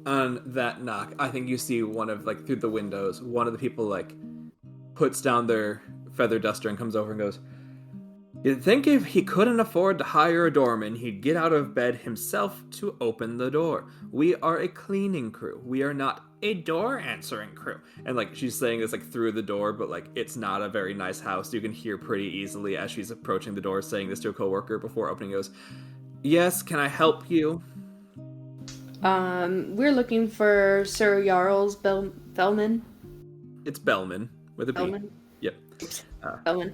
on that knock, I think you see one of, like, through the windows, one of the people, like, puts down their feather duster and comes over and goes, "You'd think if he couldn't afford to hire a doorman, he'd get out of bed himself to open the door. We are a cleaning crew. We are not a door answering crew." And, like, she's saying this, like, through the door, but, like, it's not a very nice house. You can hear pretty easily as she's approaching the door saying this to a coworker before opening. Goes, "Yes, can I help you?" We're looking for Sir Jarles Bellman. It's Bellman with a B. Bellman? Yep. Bellman.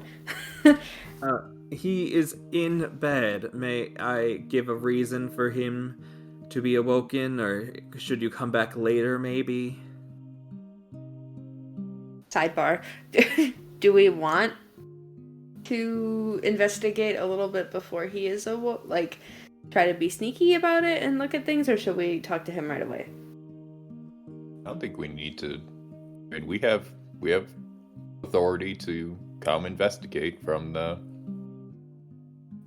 He is in bed. May I give a reason for him to be awoken, or should you come back later, maybe? Sidebar. Do we want to investigate a little bit before he is awoke? Like, try to be sneaky about it and look at things, or should we talk to him right away? I don't think we need to. I mean, we have authority to come investigate from the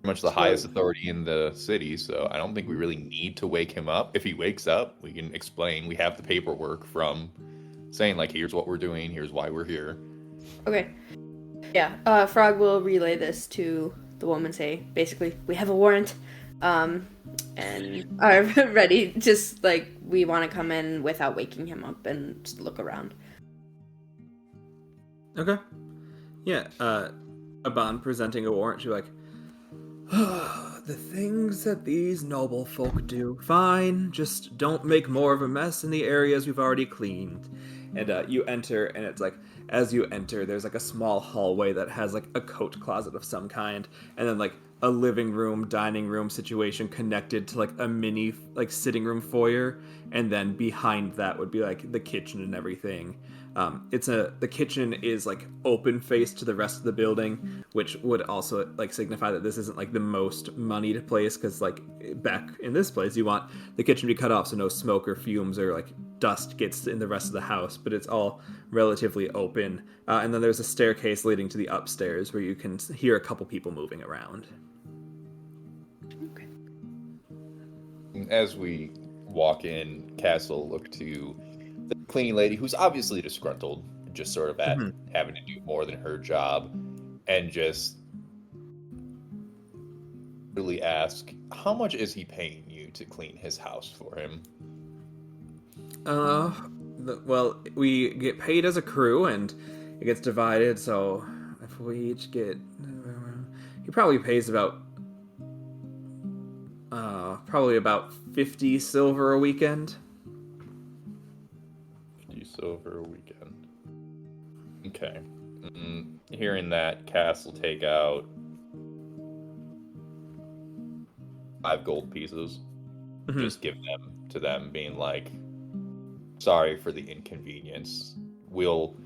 pretty much the highest authority in the city, so I don't think we really need to wake him up. If he wakes up, we can explain. We have the paperwork from saying, like, here's what we're doing, here's why we're here. Okay. Yeah, Frog will relay this to the woman, say, basically, we have a warrant, and are ready, just, like, we want to come in without waking him up and just look around. Okay. Yeah, Aban presenting a warrant, she's like, "The things that these noble folk do, fine, just don't make more of a mess in the areas we've already cleaned." And you enter, and it's like, as you enter, there's like a small hallway that has like a coat closet of some kind, and then like a living room, dining room situation connected to like a mini like sitting room foyer, and then behind that would be like the kitchen and everything. The kitchen is like open faced to the rest of the building, which would also like signify that this isn't like the most moneyed place, because like back in this place you want the kitchen to be cut off so no smoke or fumes or like dust gets in the rest of the house, but it's all relatively open. And then there's a staircase leading to the upstairs where you can hear a couple people moving around. Okay. As we walk in, Cass will look to the cleaning lady, who's obviously disgruntled, just sort of at having to do more than her job, and just really ask, how much is he paying you to clean his house for him? Well, we get paid as a crew, and it gets divided, so if we each get... he probably pays about 50 silver a weekend. 50 silver a weekend. Okay. Hearing that, Cass will take out 5 gold pieces. Just give them to them, being like, sorry for the inconvenience. We'll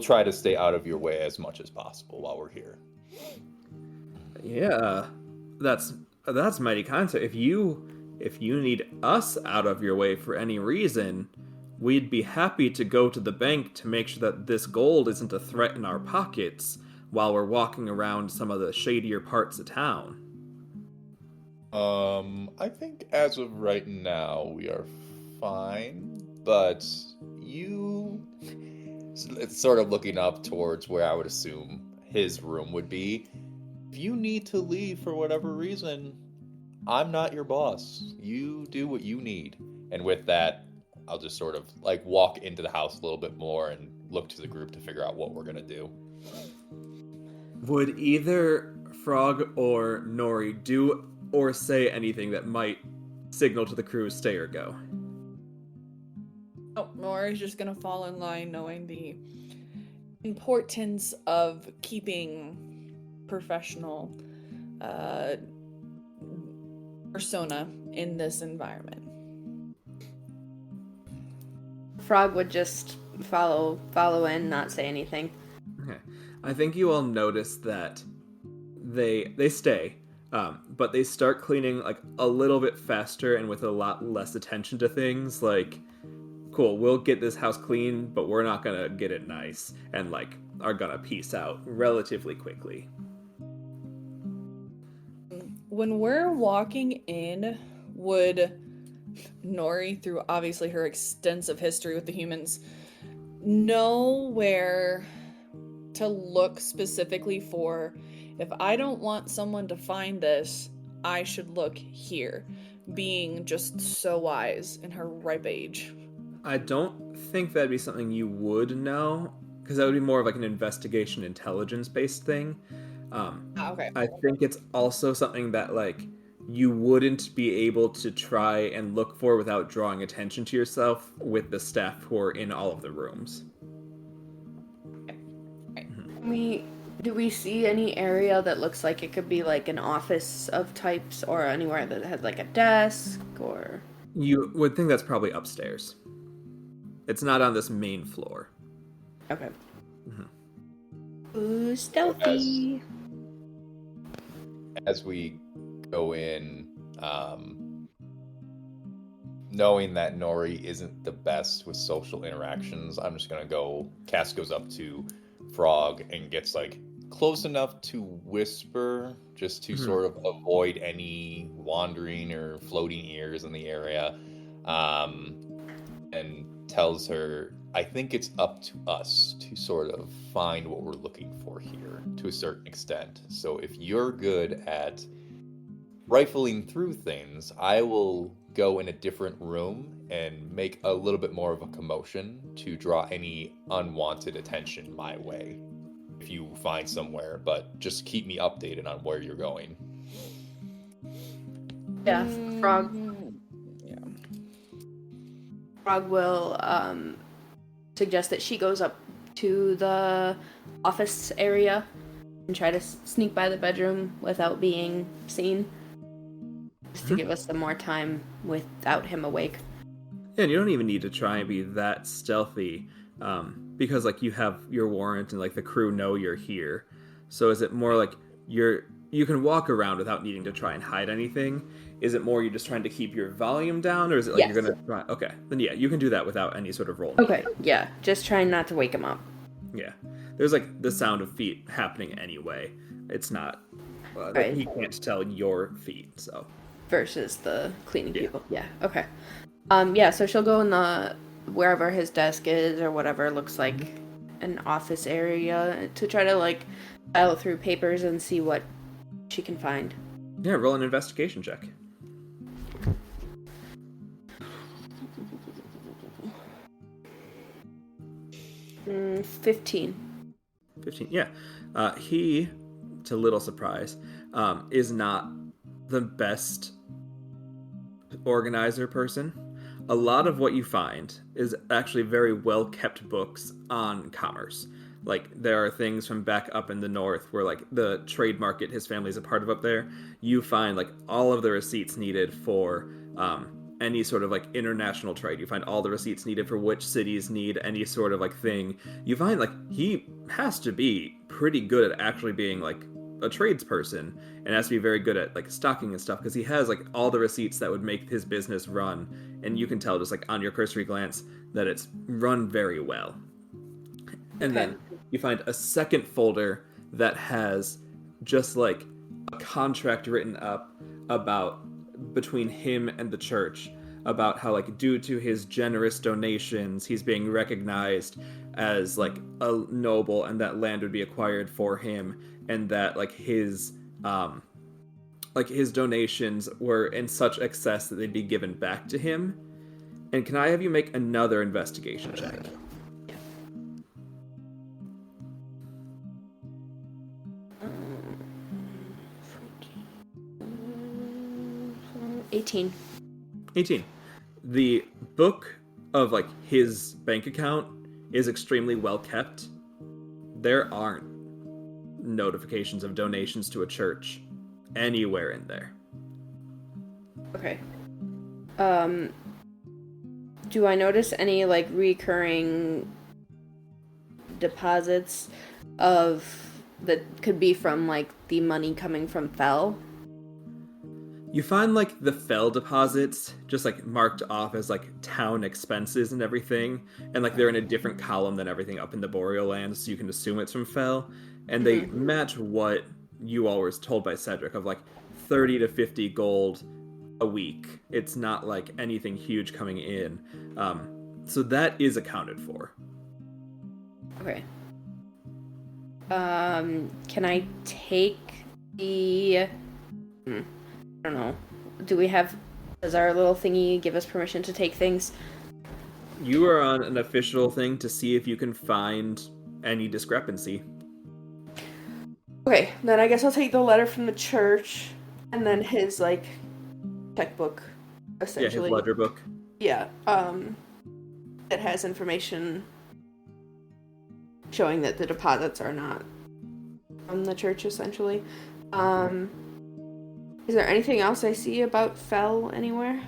try to stay out of your way as much as possible while we're here. Yeah, that's mighty kind. So if you need us out of your way for any reason, we'd be happy to go to the bank to make sure that this gold isn't a threat in our pockets while we're walking around some of the shadier parts of town. I think as of right now we are fine, but it's sort of looking up towards where I would assume his room would be. If you need to leave for whatever reason, I'm not your boss. You do what you need. And with that, I'll just sort of like walk into the house a little bit more and look to the group to figure out what we're gonna do. Would either Frog or Nori do or say anything that might signal to the crew stay or go? Oh, Nori's just gonna fall in line, knowing the importance of keeping professional persona in this environment. Frog would just follow in, not say anything. Okay. I think you all notice that they stay, but they start cleaning like a little bit faster and with a lot less attention to things. Like, cool, we'll get this house clean, but we're not gonna get it nice, and like are gonna peace out relatively quickly. When we're walking in, would Nori, through obviously her extensive history with the humans, know where to look specifically for, if I don't want someone to find this, I should look here, being just so wise in her ripe age. I don't think that'd be something you would know, because that would be more of like an investigation intelligence based thing. Okay. I think it's also something that like you wouldn't be able to try and look for without drawing attention to yourself with the staff who are in all of the rooms. Do we see any area that looks like it could be like an office of types, or anywhere that has like a desk, or? You would think that's probably upstairs. It's not on this main floor. Okay. Mm-hmm. Ooh, stealthy. As we go in, knowing that Nori isn't the best with social interactions, I'm just gonna go. Cass goes up to Frog and gets like close enough to whisper, just to sort of avoid any wandering or floating ears in the area, and tells her, I think it's up to us to sort of find what we're looking for here to a certain extent. So if you're good at rifling through things, I will go in a different room and make a little bit more of a commotion to draw any unwanted attention my way if you find somewhere, but just keep me updated on where you're going. Yeah, Frog. Yeah. Frog will suggest that she goes up to the office area and try to sneak by the bedroom without being seen, just to give us some more time without him awake. Yeah, and you don't even need to try and be that stealthy, because like you have your warrant and like the crew know you're here. So is it more like you can walk around without needing to try and hide anything? Is it more you're just trying to keep your volume down, or is it like Yes. you're gonna try? Okay, then yeah, you can do that without any sort of roll. Okay, yeah, just trying not to wake him up. Yeah, there's like the sound of feet happening anyway. It's not. Right. He can't tell your feet, so. Versus the cleaning Yeah. people. Yeah, okay. Yeah, so she'll go in the wherever his desk is or whatever looks like an office area to try to like dial through papers and see what she can find. Yeah, roll an investigation check. Mm, 15. 15, yeah. He, to little surprise, is not the best organizer person. A lot of what you find is actually very well kept books on commerce. Like, there are things from back up in the north where, like, the trade market his family's a part of up there, you find, like, all of the receipts needed for any sort of, like, international trade. You find all the receipts needed for which cities need any sort of, like, thing. You find, like, he has to be pretty good at actually being, like, a tradesperson, and has to be very good at, like, stocking and stuff, because he has, like, all the receipts that would make his business run, and you can tell just, like, on your cursory glance that it's run very well. And then you find a second folder that has just like a contract written up about between him and the church about how, like, due to his generous donations, he's being recognized as like a noble, and that land would be acquired for him, and that like his donations were in such excess that they'd be given back to him. And can I have you make another investigation check? 18. 18. The book of like his bank account is extremely well kept. There aren't notifications of donations to a church anywhere in there. Okay. Do I notice any like recurring deposits of that could be from like the money coming from Fell? You find like the Fell deposits just like marked off as like town expenses and everything, and like they're in a different column than everything up in the Boreal Lands, so you can assume it's from Fell, and they match what you all were told by Cedric of like 30 to 50 gold a week. It's not like anything huge coming in. So that is accounted for. Okay. Can I take the... I don't know. Does our little thingy give us permission to take things? You are on an official thing to see if you can find any discrepancy. Okay, then I guess I'll take the letter from the church, and then his, like, checkbook, essentially. Yeah, his ledger book. Yeah, that has information showing that the deposits are not from the church, essentially. Is there anything else I see about Fell anywhere?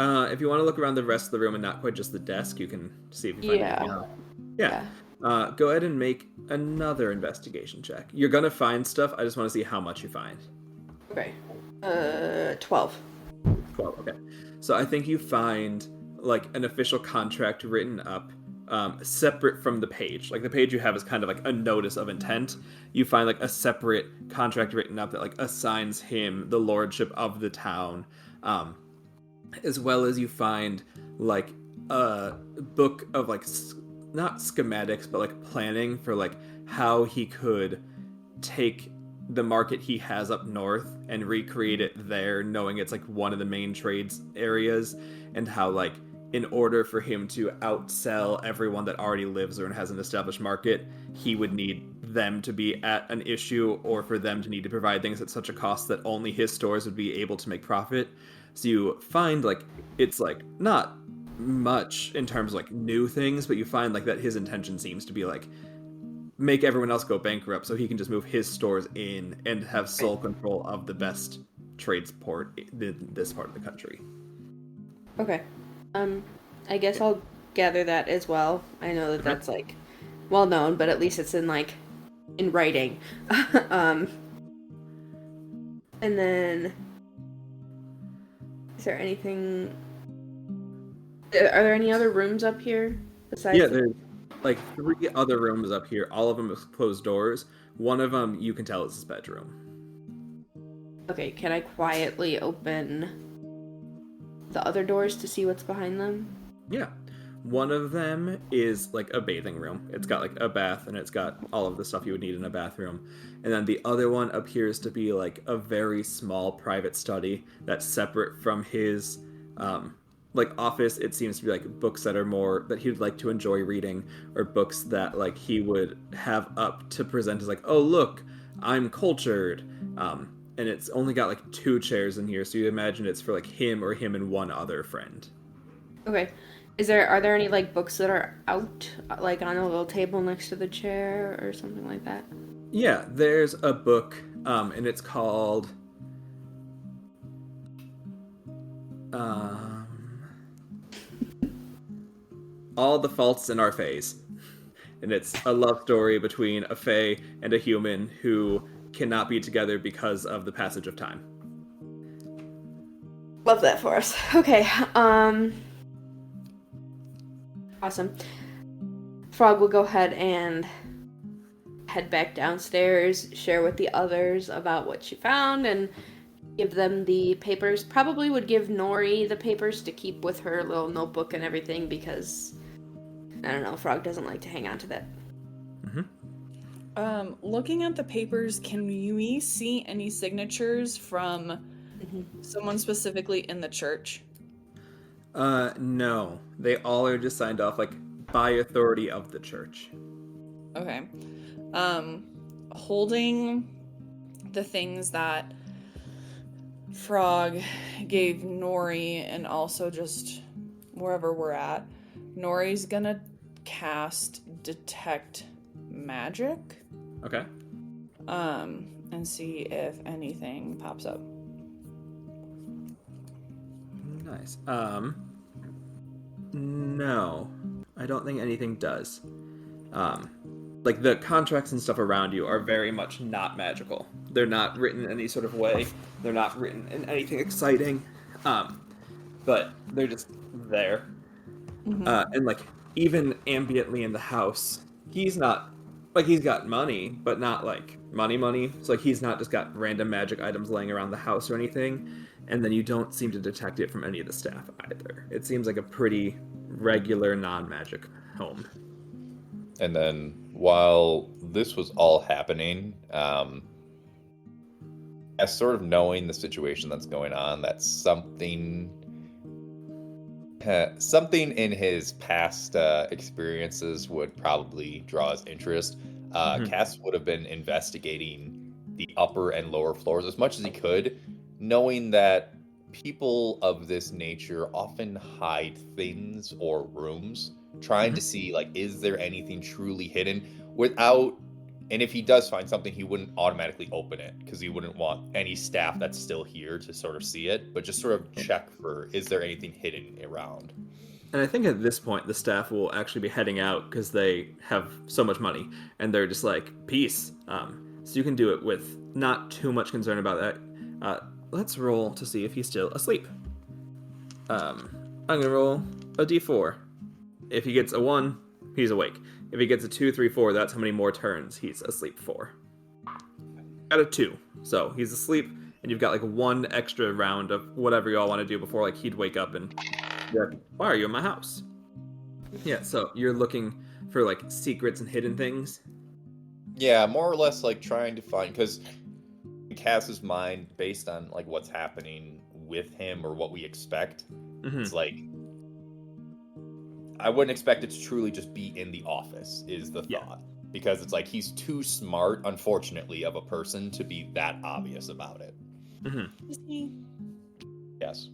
If you want to look around the rest of the room and not quite just the desk, you can see if you find anything else. Yeah. Go ahead and make another investigation check. You're gonna find stuff. I just want to see how much you find. Okay. 12. 12, okay. So I think you find, like, an official contract written up, separate from the page. Like, the page you have is kind of like a notice of intent. You find, like, a separate contract written up that, like, assigns him the lordship of the town. As well as you find, like, a book of, like, not schematics, but, like, planning for, like, how he could take the market he has up north and recreate it there, knowing it's, like, one of the main trades areas, and how, like, in order for him to outsell everyone that already lives there and has an established market, he would need them to be at an issue, or for them to need to provide things at such a cost that only his stores would be able to make profit. So you find, like, it's, like, not much in terms of, like, new things, but you find, like, that his intention seems to be, like, make everyone else go bankrupt so he can just move his stores in and have sole control of the best trades port in this part of the country. Okay. I guess I'll gather that as well. I know that that's, like, well known, but at least it's in, like, in writing. And then, is there anything... Are there any other rooms up here besides? Yeah, there's, like, 3 other rooms up here. All of them with closed doors. One of them, you can tell, is his bedroom. Okay, can I quietly open the other doors to see what's behind them? Yeah. One of them is, like, a bathing room. It's got, like, a bath, and it's got all of the stuff you would need in a bathroom. And then the other one appears to be, like, a very small private study that's separate from his, like, office. It seems to be, like, books that are more, that he would like to enjoy reading, or books that, like, he would have up to present as, like, oh, look, I'm cultured. And it's only got, like, 2 chairs in here, so you imagine it's for, like, him or him and one other friend. Okay. Are there any, like, books that are out, like, on a little table next to the chair or something like that? Yeah, there's a book, and it's called, All the Faults in Our Fays. And it's a love story between a fae and a human who cannot be together because of the passage of time. Love that for us. Okay, awesome. Frog will go ahead and head back downstairs, share with the others about what she found, and give them the papers. Probably would give Nori the papers to keep with her little notebook and everything, because, I don't know, Frog doesn't like to hang on to that. Looking at the papers, can we see any signatures from someone specifically in the church? No. They all are just signed off, like, by authority of the church. Okay. Holding the things that Frog gave Nori, and also just wherever we're at, Nori's gonna cast Detect Magic. Okay. And see if anything pops up. Nice. No. I don't think anything does. Like, the contracts and stuff around you are very much not magical. They're not written in any sort of way. They're not written in anything exciting. But they're just there. And, like, even ambiently in the house, he's not, like, he's got money, but not, like, money. So like he's not just got random magic items laying around the house or anything, and then you don't seem to detect it from any of the staff either. It seems like a pretty regular non-magic home. And then while this was all happening, as sort of knowing the situation that's going on, that something in his past experiences would probably draw his interest. Cass would have been investigating the upper and lower floors as much as he could, knowing that people of this nature often hide things or rooms, trying to see, like, is there anything truly hidden without... And if he does find something, he wouldn't automatically open it because he wouldn't want any staff that's still here to sort of see it, but just sort of check for, is there anything hidden around? And I think at this point, the staff will actually be heading out because they have so much money, and they're just like, peace. So you can do it with not too much concern about that. Let's roll to see if he's still asleep. I'm going to roll a d4. If he gets a 1, he's awake. If he gets a 2, 3, 4, that's how many more turns he's asleep for. Got a 2. So he's asleep, and you've got like 1 extra round of whatever y'all want to do before like he'd wake up and be like, why are you in my house? Yeah, so you're looking for like secrets and hidden things? Yeah, more or less like trying to find, because in Cass's mind, based on like what's happening with him or what we expect, it's like, I wouldn't expect it to truly just be in the office, is the thought. Because it's like, he's too smart, unfortunately, of a person to be that obvious about it. Yes.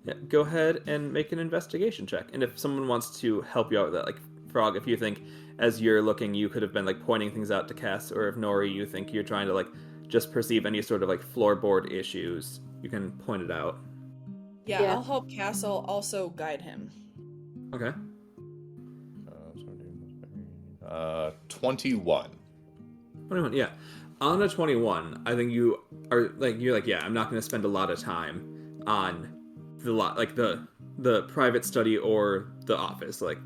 Yeah, go ahead and make an investigation check. And if someone wants to help you out with that, like Frog, if you think as you're looking, you could have been like pointing things out to Cass, or if Nori, you think you're trying to like just perceive any sort of like floorboard issues, you can point it out. Yeah, Yeah. I'll help Castle also guide him. Okay. 21. 21, yeah. On a 21, I think you are like, you're like, yeah, I'm not going to spend a lot of time on the private study or the office. Like,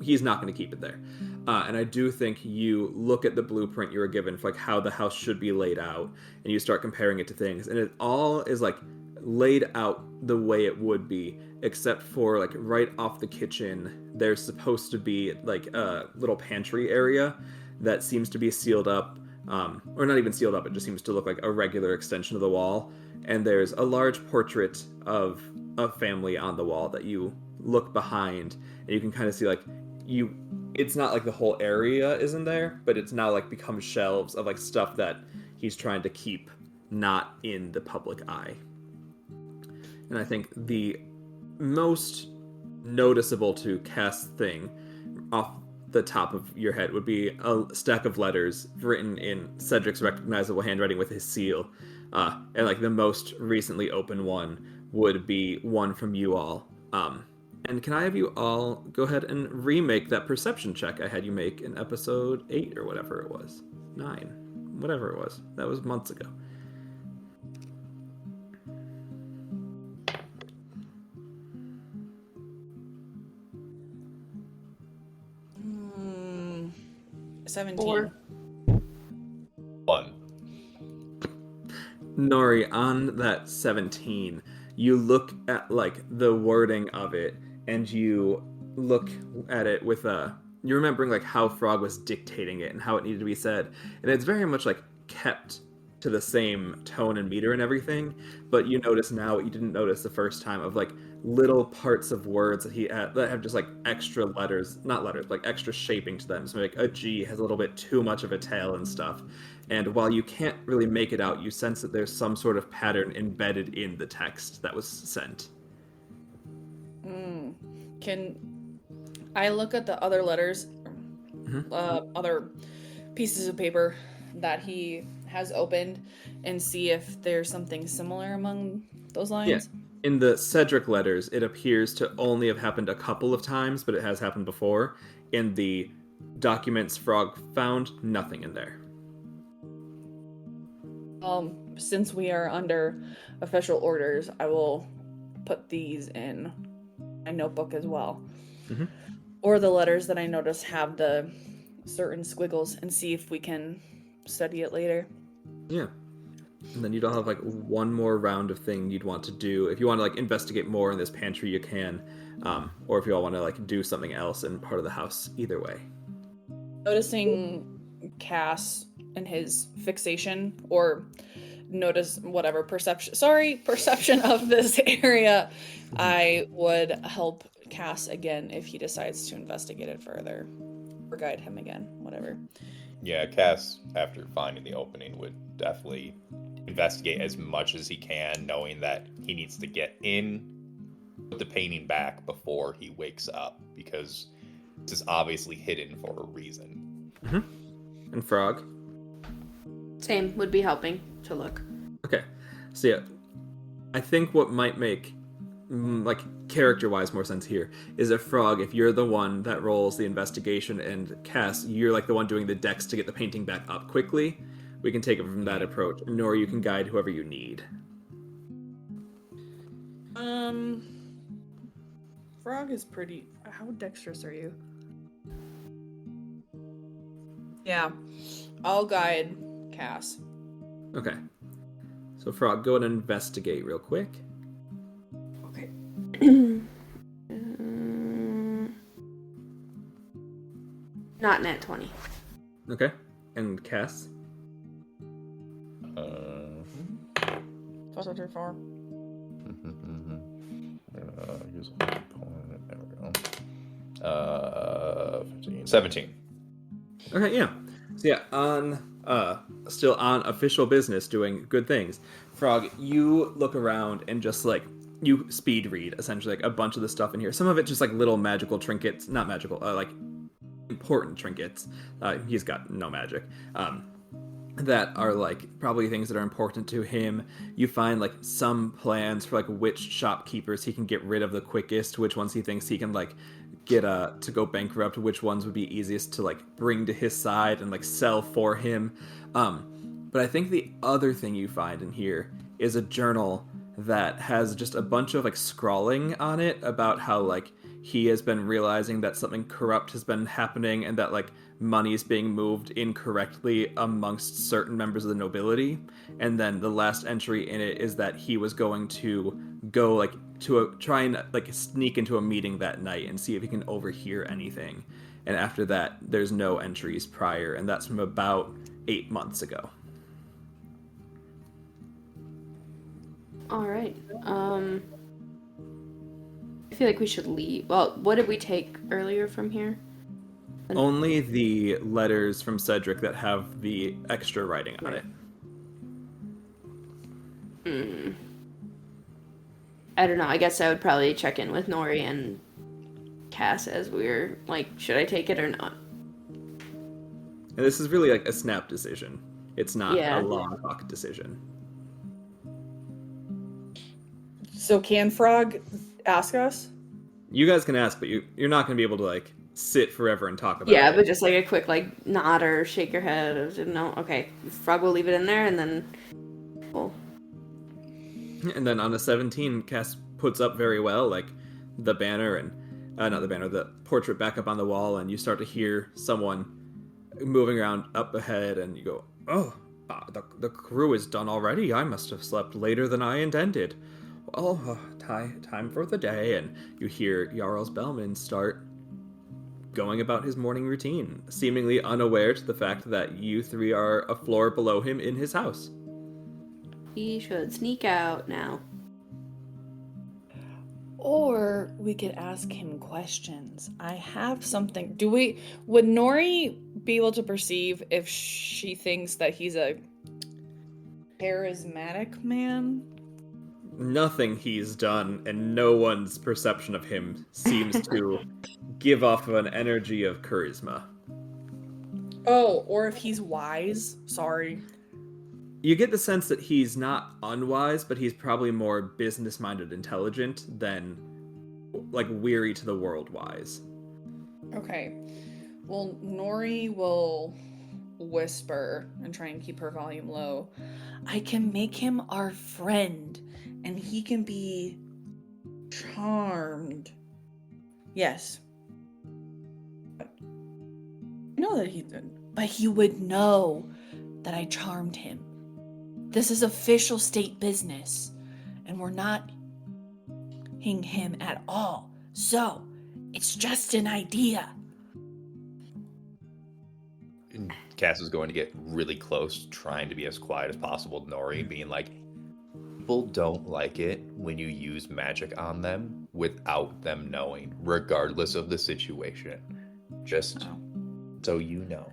he's not going to keep it there. And I do think you look at the blueprint you were given for like how the house should be laid out, and you start comparing it to things, and it all is like laid out the way it would be, except for like right off the kitchen, there's supposed to be like a little pantry area that seems to be sealed up, or not even sealed up, it just seems to look like a regular extension of the wall. And there's a large portrait of a family on the wall that you look behind, and you can kind of see like it's not like the whole area isn't there, but it's now like become shelves of like stuff that he's trying to keep not in the public eye. And I think the most noticeable to Cass thing off the top of your head would be a stack of letters written in Cedric's recognizable handwriting with his seal. And like the most recently open one would be one from you all. And can I have you all go ahead and remake that perception check I had you make in episode 8 or whatever it was? 9. Whatever it was. That was months ago. Hmm. 17. 4. 1. Nori, on that 17, you look at like the wording of it, and you look at it with you're remembering like how Frog was dictating it and how it needed to be said, and it's very much like kept to the same tone and meter and everything, but you notice now what you didn't notice the first time, of like little parts of words that he had that have just like extra letters, not letters, but like extra shaping to them. So like a G has a little bit too much of a tail and stuff. And while you can't really make it out, you sense that there's some sort of pattern embedded in the text that was sent. Can I look at the other letters, other pieces of paper that he has opened, and see if there's something similar among those lines? Yeah. In the Cedric letters, it appears to only have happened a couple of times, but it has happened before. In the documents Frog found, nothing in there. Since we are under official orders, I will put these in my notebook as well. Or the letters that I notice have the certain squiggles, and see if we can study it later. Yeah. And then you'd all have like one more round of thing you'd want to do. If you want to like investigate more in this pantry, you can. Or if you all want to like do something else in part of the house, either way. Noticing Cass and his fixation, or notice whatever perception of this area, I would help Cass again if he decides to investigate it further, or guide him again, whatever. Yeah, Cass, after finding the opening, would definitely investigate as much as he can, knowing that he needs to get in, put the painting back before he wakes up, because this is obviously hidden for a reason. Mm-hmm. And Frog? Same, would be helping to look. Okay. So yeah, I think what might make, like, character-wise more sense here is if Frog, if you're the one that rolls the investigation, and Cass, you're like the one doing the dex to get the painting back up quickly, we can take it from that approach, nor you can guide whoever you need. Frog is pretty... How dexterous are you? Yeah, I'll guide Cass. Okay. So Frog, go and investigate real quick. Okay. Not net 20. Okay. And Cass? Plus or 4. Use a point. There we go. 15. 17. Okay, yeah. So yeah, still on official business, doing good things. Frog, you look around and just like, you speed read essentially like a bunch of the stuff in here. Some of it just like little magical trinkets, not magical, like important trinkets. He's got no magic. That are like probably things that are important to him. You find like some plans for like which shopkeepers he can get rid of the quickest, which ones he thinks he can like get to go bankrupt, which ones would be easiest to like bring to his side and like sell for him. But I think the other thing you find in here is a journal that has just a bunch of like scrawling on it about how like he has been realizing that something corrupt has been happening and that like money is being moved incorrectly amongst certain members of the nobility. And then the last entry in it is that he was going to go like to try and like sneak into a meeting that night and see if he can overhear anything. And after that, there's no entries prior, and that's from about 8 months ago. All right. I feel like we should leave. Well, what did we take earlier from here? Only the letters from Cedric that have the extra writing on it. I don't know. I guess I would probably check in with Nori and Cass as we're like, should I take it or not? And this is really like a snap decision. It's not a long talk decision. So can Frog ask us? You guys can ask, but you're not going to be able to like sit forever and talk about it. Yeah, but just like a quick like nod or shake your head or no. Okay, Frog will leave it in there and then we'll... And then on the 17, Cass puts up very well like the banner and not the banner, the portrait back up on the wall, and you start to hear someone moving around up ahead, and you go, "Oh, the crew is done already. I must have slept later than I intended. Well, time for the day." And you hear Jarles Bellman start going about his morning routine, seemingly unaware to the fact that you three are a floor below him in his house. He should sneak out now. Or we could ask him questions. I have something. Would Nori be able to perceive if she thinks that he's a charismatic man? Nothing he's done and no one's perception of him seems to give off an energy of charisma. Oh, or if he's wise. Sorry. You get the sense that he's not unwise, but he's probably more business-minded intelligent than like weary to the world wise. Okay. Well, Nori will whisper and try and keep her volume low. I can make him our friend, and he can be charmed. Yes. I know that he did, but he would know. that I charmed him. This is official state business, and we're not him at all. So, it's just an idea. And Cass is going to get really close, trying to be as quiet as possible. Nori being like, people don't like it when you use magic on them without them knowing, regardless of the situation. Just so you know.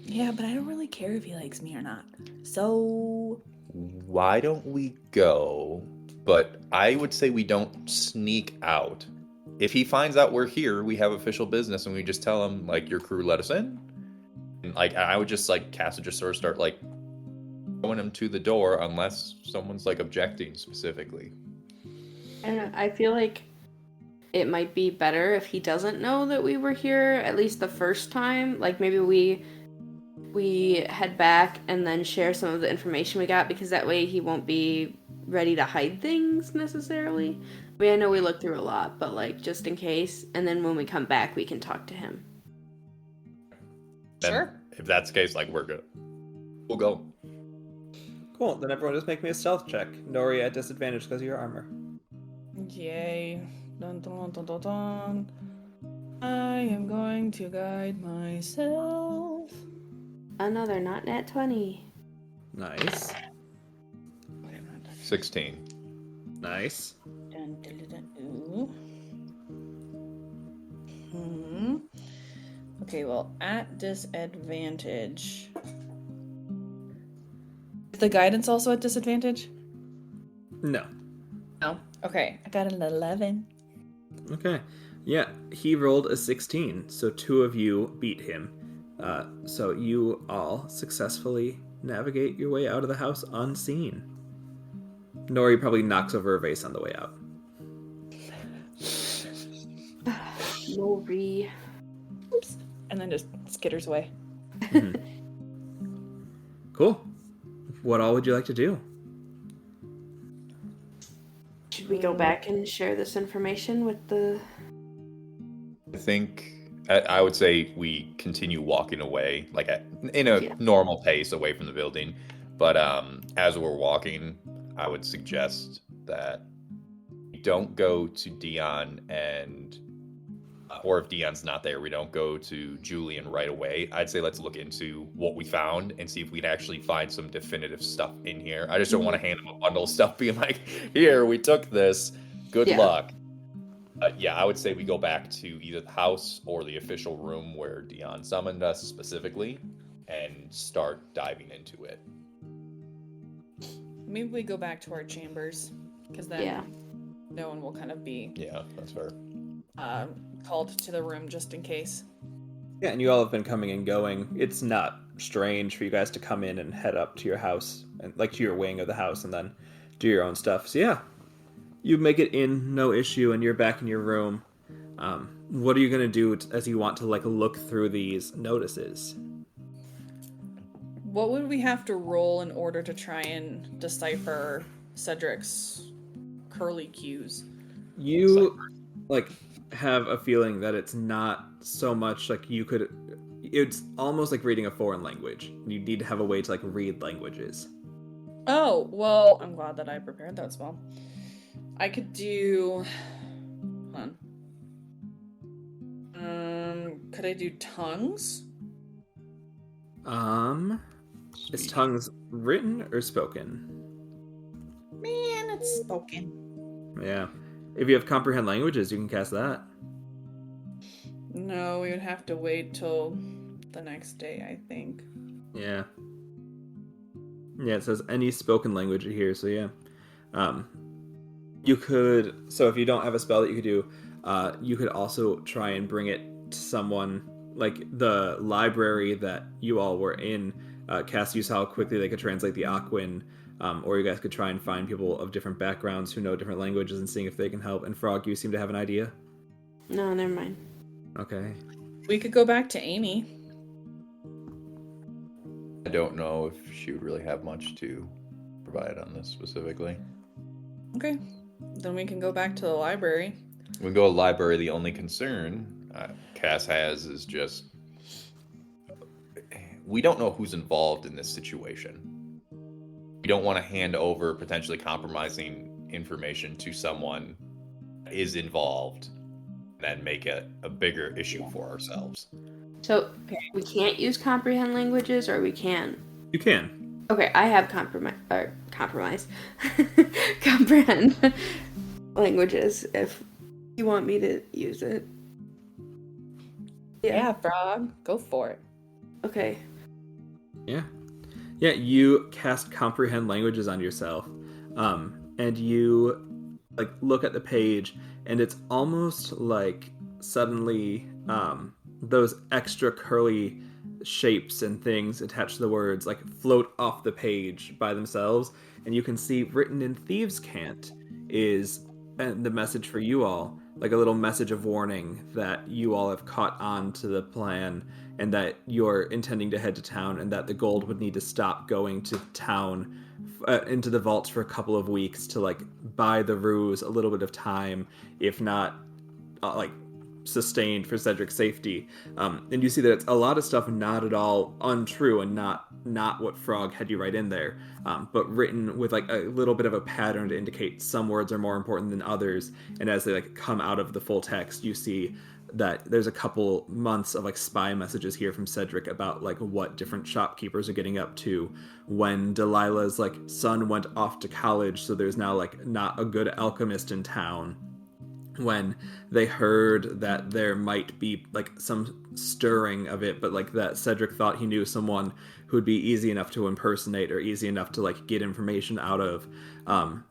Yeah, but I don't really care if he likes me or not. So... why don't we go? But I would say we don't sneak out. If he finds out we're here, we have official business, and we just tell him, like, your crew let us in. And, like, I would just, like, Cass would just sort of start, like, going him to the door unless someone's, like, objecting specifically. I don't know. I feel like it might be better if he doesn't know that we were here, at least the first time. Like, maybe we head back and then share some of the information we got, because that way he won't be ready to hide things necessarily. I mean, I know we looked through a lot, but like just in case. And then when we come back, we can talk to him. Then, Sure. if that's the case, like, we're good. We'll go. Cool. Then everyone just make me a stealth check. Nori at disadvantage because of your armor. Yay. Dun, dun, dun, dun, dun. I am going to guide myself. Another not nat 20. Nice. 16. Nice. Dun, dun, dun, dun. Ooh. Okay, well, at disadvantage. Is the guidance also at disadvantage? No. No. Okay, I got an 11. Okay. Yeah, he rolled a 16, so 2 of you beat him. So you all successfully navigate your way out of the house unseen. Nori probably knocks over a vase on the way out. Nori. Oops. And then just skitters away. Cool. What all would you like to do? Should we go back and share this information with the... I think I would say we continue walking away, like in a normal pace away from the building. But as we're walking, I would suggest that we don't go to Dion and, or if Dion's not there, we don't go to Julian right away. I'd say let's look into what we found and see if we'd actually find some definitive stuff in here. I just don't want to hand him a bundle of stuff being like, here, we took this. Good luck. Yeah, I would say we go back to either the house or the official room where Dion summoned us specifically and start diving into it. Maybe we go back to our chambers, because then no one will kind of be that's fair. called to the room just in case. Yeah, and you all have been coming and going. It's not strange for you guys to come in and head up to your house, and like to your wing of the house, and then do your own stuff. So yeah, you make it in, no issue, and you're back in your room. What are you gonna do as you want to like look through these notices? What would we have to roll in order to try and decipher Cedric's curly cues? You like have a feeling that it's not so much like you could. It's almost like reading a foreign language. You need to have a way to like read languages. Oh, well, I'm glad that I prepared that spell. I could do... Hold on. Could I do tongues? Is tongues written or spoken? Man, it's spoken. Yeah. If you have comprehend languages, you can cast that. No, we would have to wait till the next day, I think. Yeah. Yeah, it says any spoken language here, so yeah. You could, so if you don't have a spell that you could do, you could also try and bring it to someone, like the library that you all were in. Cass, you saw how quickly they could translate the Aquin, or you guys could try and find people of different backgrounds who know different languages and seeing if they can help. And Frog, you seem to have an idea? No, never mind. Okay. We could go back to Amy. I don't know if she would really have much to provide on this specifically. Okay. Then we can go back to the library. We go to the library. The only concern Cass has is just we don't know who's involved in this situation. We don't want to hand over potentially compromising information to someone that is involved and then make it a bigger issue for ourselves. So we can't use comprehend languages, or we can? You can. Okay, I have compromise. Comprehend languages if you want me to use it. Yeah, Frog, go for it. Okay. Yeah. Yeah, you cast comprehend languages on yourself. And you like look at the page, and it's almost like suddenly those extra curly shapes and things attached to the words like float off the page by themselves, and you can see written in thieves' cant is the message for you all, like a little message of warning that you all have caught on to the plan and that you're intending to head to town, and that the gold would need to stop going to town into the vaults for a couple of weeks to like buy the ruse a little bit of time, if not like sustained for Cedric's safety. And you see that it's a lot of stuff not at all untrue and not what Frog had you write in there, but written with like a little bit of a pattern to indicate some words are more important than others. And as they like come out of the full text, you see that there's a couple months of like spy messages here from Cedric about like what different shopkeepers are getting up to, when Delilah's like son went off to college, so there's now like not a good alchemist in town, when they heard that there might be like some stirring of it, but like that Cedric thought he knew someone who would be easy enough to impersonate or easy enough to like get information out of,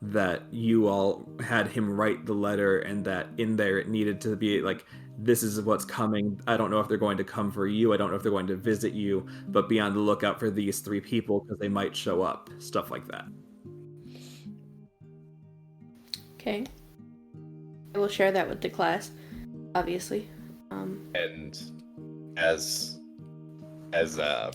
that you all had him write the letter, and that in there it needed to be like, this is what's coming. I don't know if they're going to come for you. I don't know if they're going to visit you, but be on the lookout for these 3 people because they might show up. Stuff like that. Okay. I will share that with the class, obviously. And as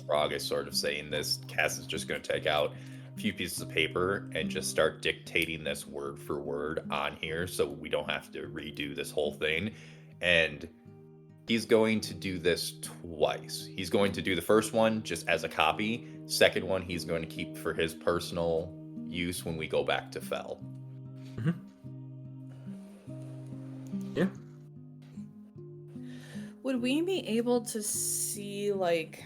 Frog is sort of saying this, Cass is just going to take out a few pieces of paper and just start dictating this word for word on here, so we don't have to redo this whole thing. And he's going to do this twice. He's going to do the first one just as a copy. Second one he's going to keep for his personal use when we go back to Fell. Mm-hmm. Yeah. Would we be able to see, like...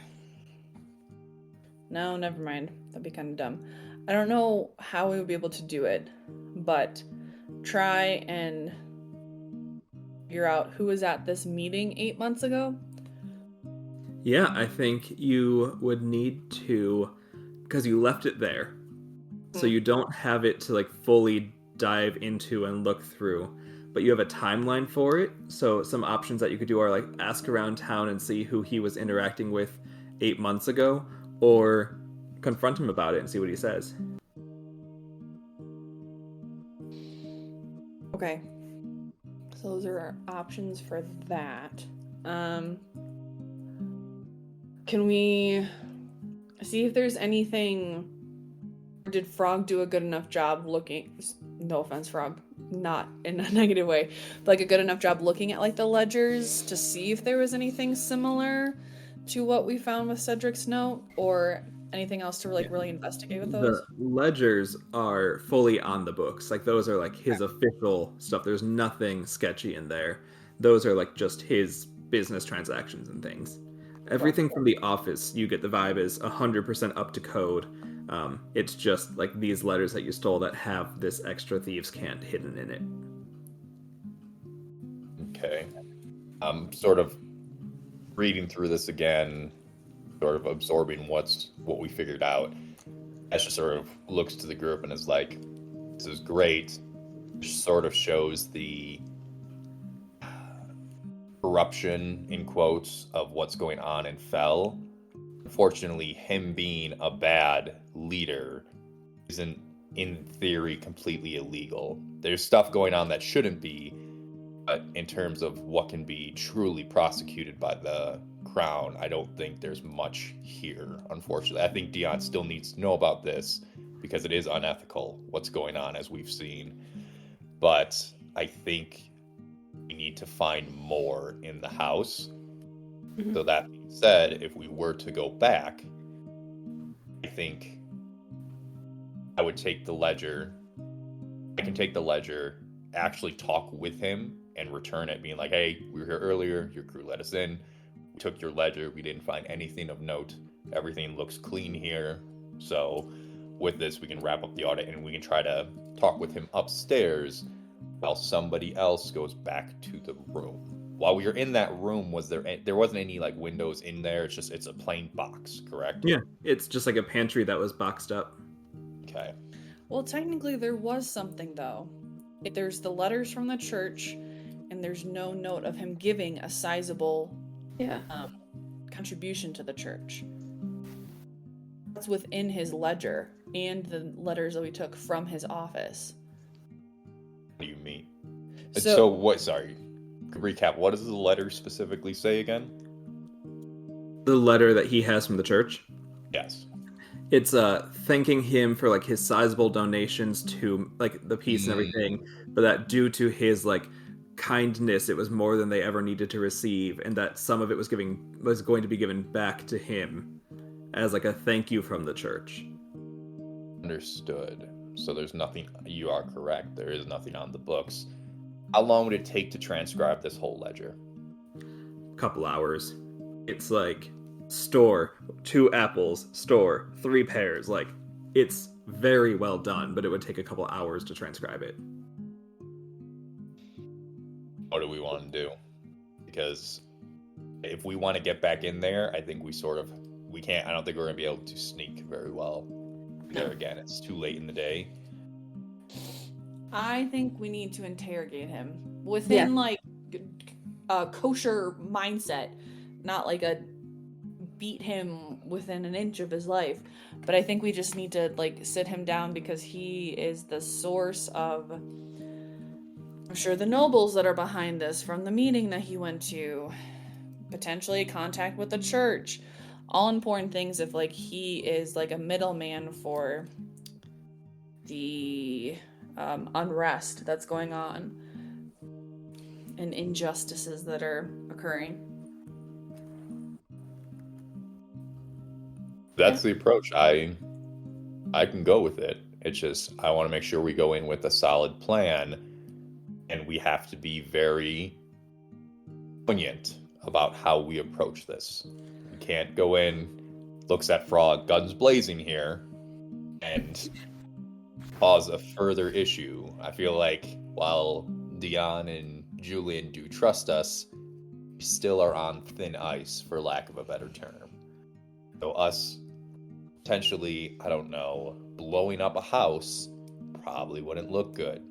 No, never mind. That'd be kind of dumb. I don't know how we would be able to do it, but try and figure out who was at this meeting 8 months ago. Yeah, I think you would need to, because you left it there, so you don't have it to like fully dive into and look through, but you have a timeline for it. So some options that you could do are like ask around town and see who he was interacting with 8 months ago, or confront him about it and see what he says. Okay. So those are our options for that. Can we see if there's anything... Did Frog do a good enough job looking... No offense, Frog. Not in a negative way. But like a good enough job looking at like the ledgers to see if there was anything similar to what we found with Cedric's note, or anything else to like really investigate with those? The ledgers are fully on the books. Like those are like his official stuff. There's nothing sketchy in there. Those are like just his business transactions and things. Everything from the office, you get the vibe, is 100% up to code. It's just like these letters that you stole that have this extra thieves' cant hidden in it. Okay. I'm sort of reading through this again, sort of absorbing what we figured out. Ash just sort of looks to the group and is like, this is great. Which sort of shows the corruption, in quotes, of what's going on in Fell. Unfortunately, him being a bad leader isn't, in theory, completely illegal. There's stuff going on that shouldn't be, but in terms of what can be truly prosecuted by the crown, I don't think there's much here, unfortunately. I think Dion still needs to know about this, because it is unethical what's going on, as we've seen. But I think we need to find more in the house. Mm-hmm. So that being said, if we were to go back, I think I would take the ledger. I can take the ledger, actually talk with him, and return it, being like, hey, we were here earlier, your crew let us in, we took your ledger, we didn't find anything of note, everything looks clean here, so with this we can wrap up the audit and we can try to talk with him upstairs while somebody else goes back to the room. While we were in that room, there wasn't any like windows in there, it's a plain box, correct? Yeah, it's just like a pantry that was boxed up. Okay. Well, technically there was something though. There's the letters from the church, and there's no note of him giving a sizable contribution to the church. That's within his ledger and the letters that we took from his office. What do you mean? So what? Sorry. Recap. What does the letter specifically say again? The letter that he has from the church. Yes. It's thanking him for like his sizable donations to like the peace and everything, but that due to his like kindness, it was more than they ever needed to receive, and that some of it was going to be given back to him as like a thank you from the church. Understood. So there's nothing. You are correct. There is nothing on the books. How long would it take to transcribe this whole ledger? Couple hours. It's like store 2 apples, store 3 pears. Like, it's very well done, but it would take a couple hours to transcribe it. What do we want to do? Because if we want to get back in there, I think we can't. I don't think we're going to be able to sneak very well. There again, it's too late in the day. I think we need to interrogate him within like a kosher mindset, not like a beat him within an inch of his life. But I think we just need to like sit him down, because he is the source of, I'm sure, the nobles that are behind this from the meeting that he went to, potentially contact with the church, all important things. If like he is like a middleman for the unrest that's going on and injustices that are occurring. That's the approach. I can go with it. It's just I want to make sure we go in with a solid plan, and we have to be very poignant about how we approach this. We can't go in, looks at Frog, guns blazing here, and cause a further issue. I feel like while Dion and Julian do trust us, we still are on thin ice, for lack of a better term. So us potentially, I don't know, blowing up a house probably wouldn't look good.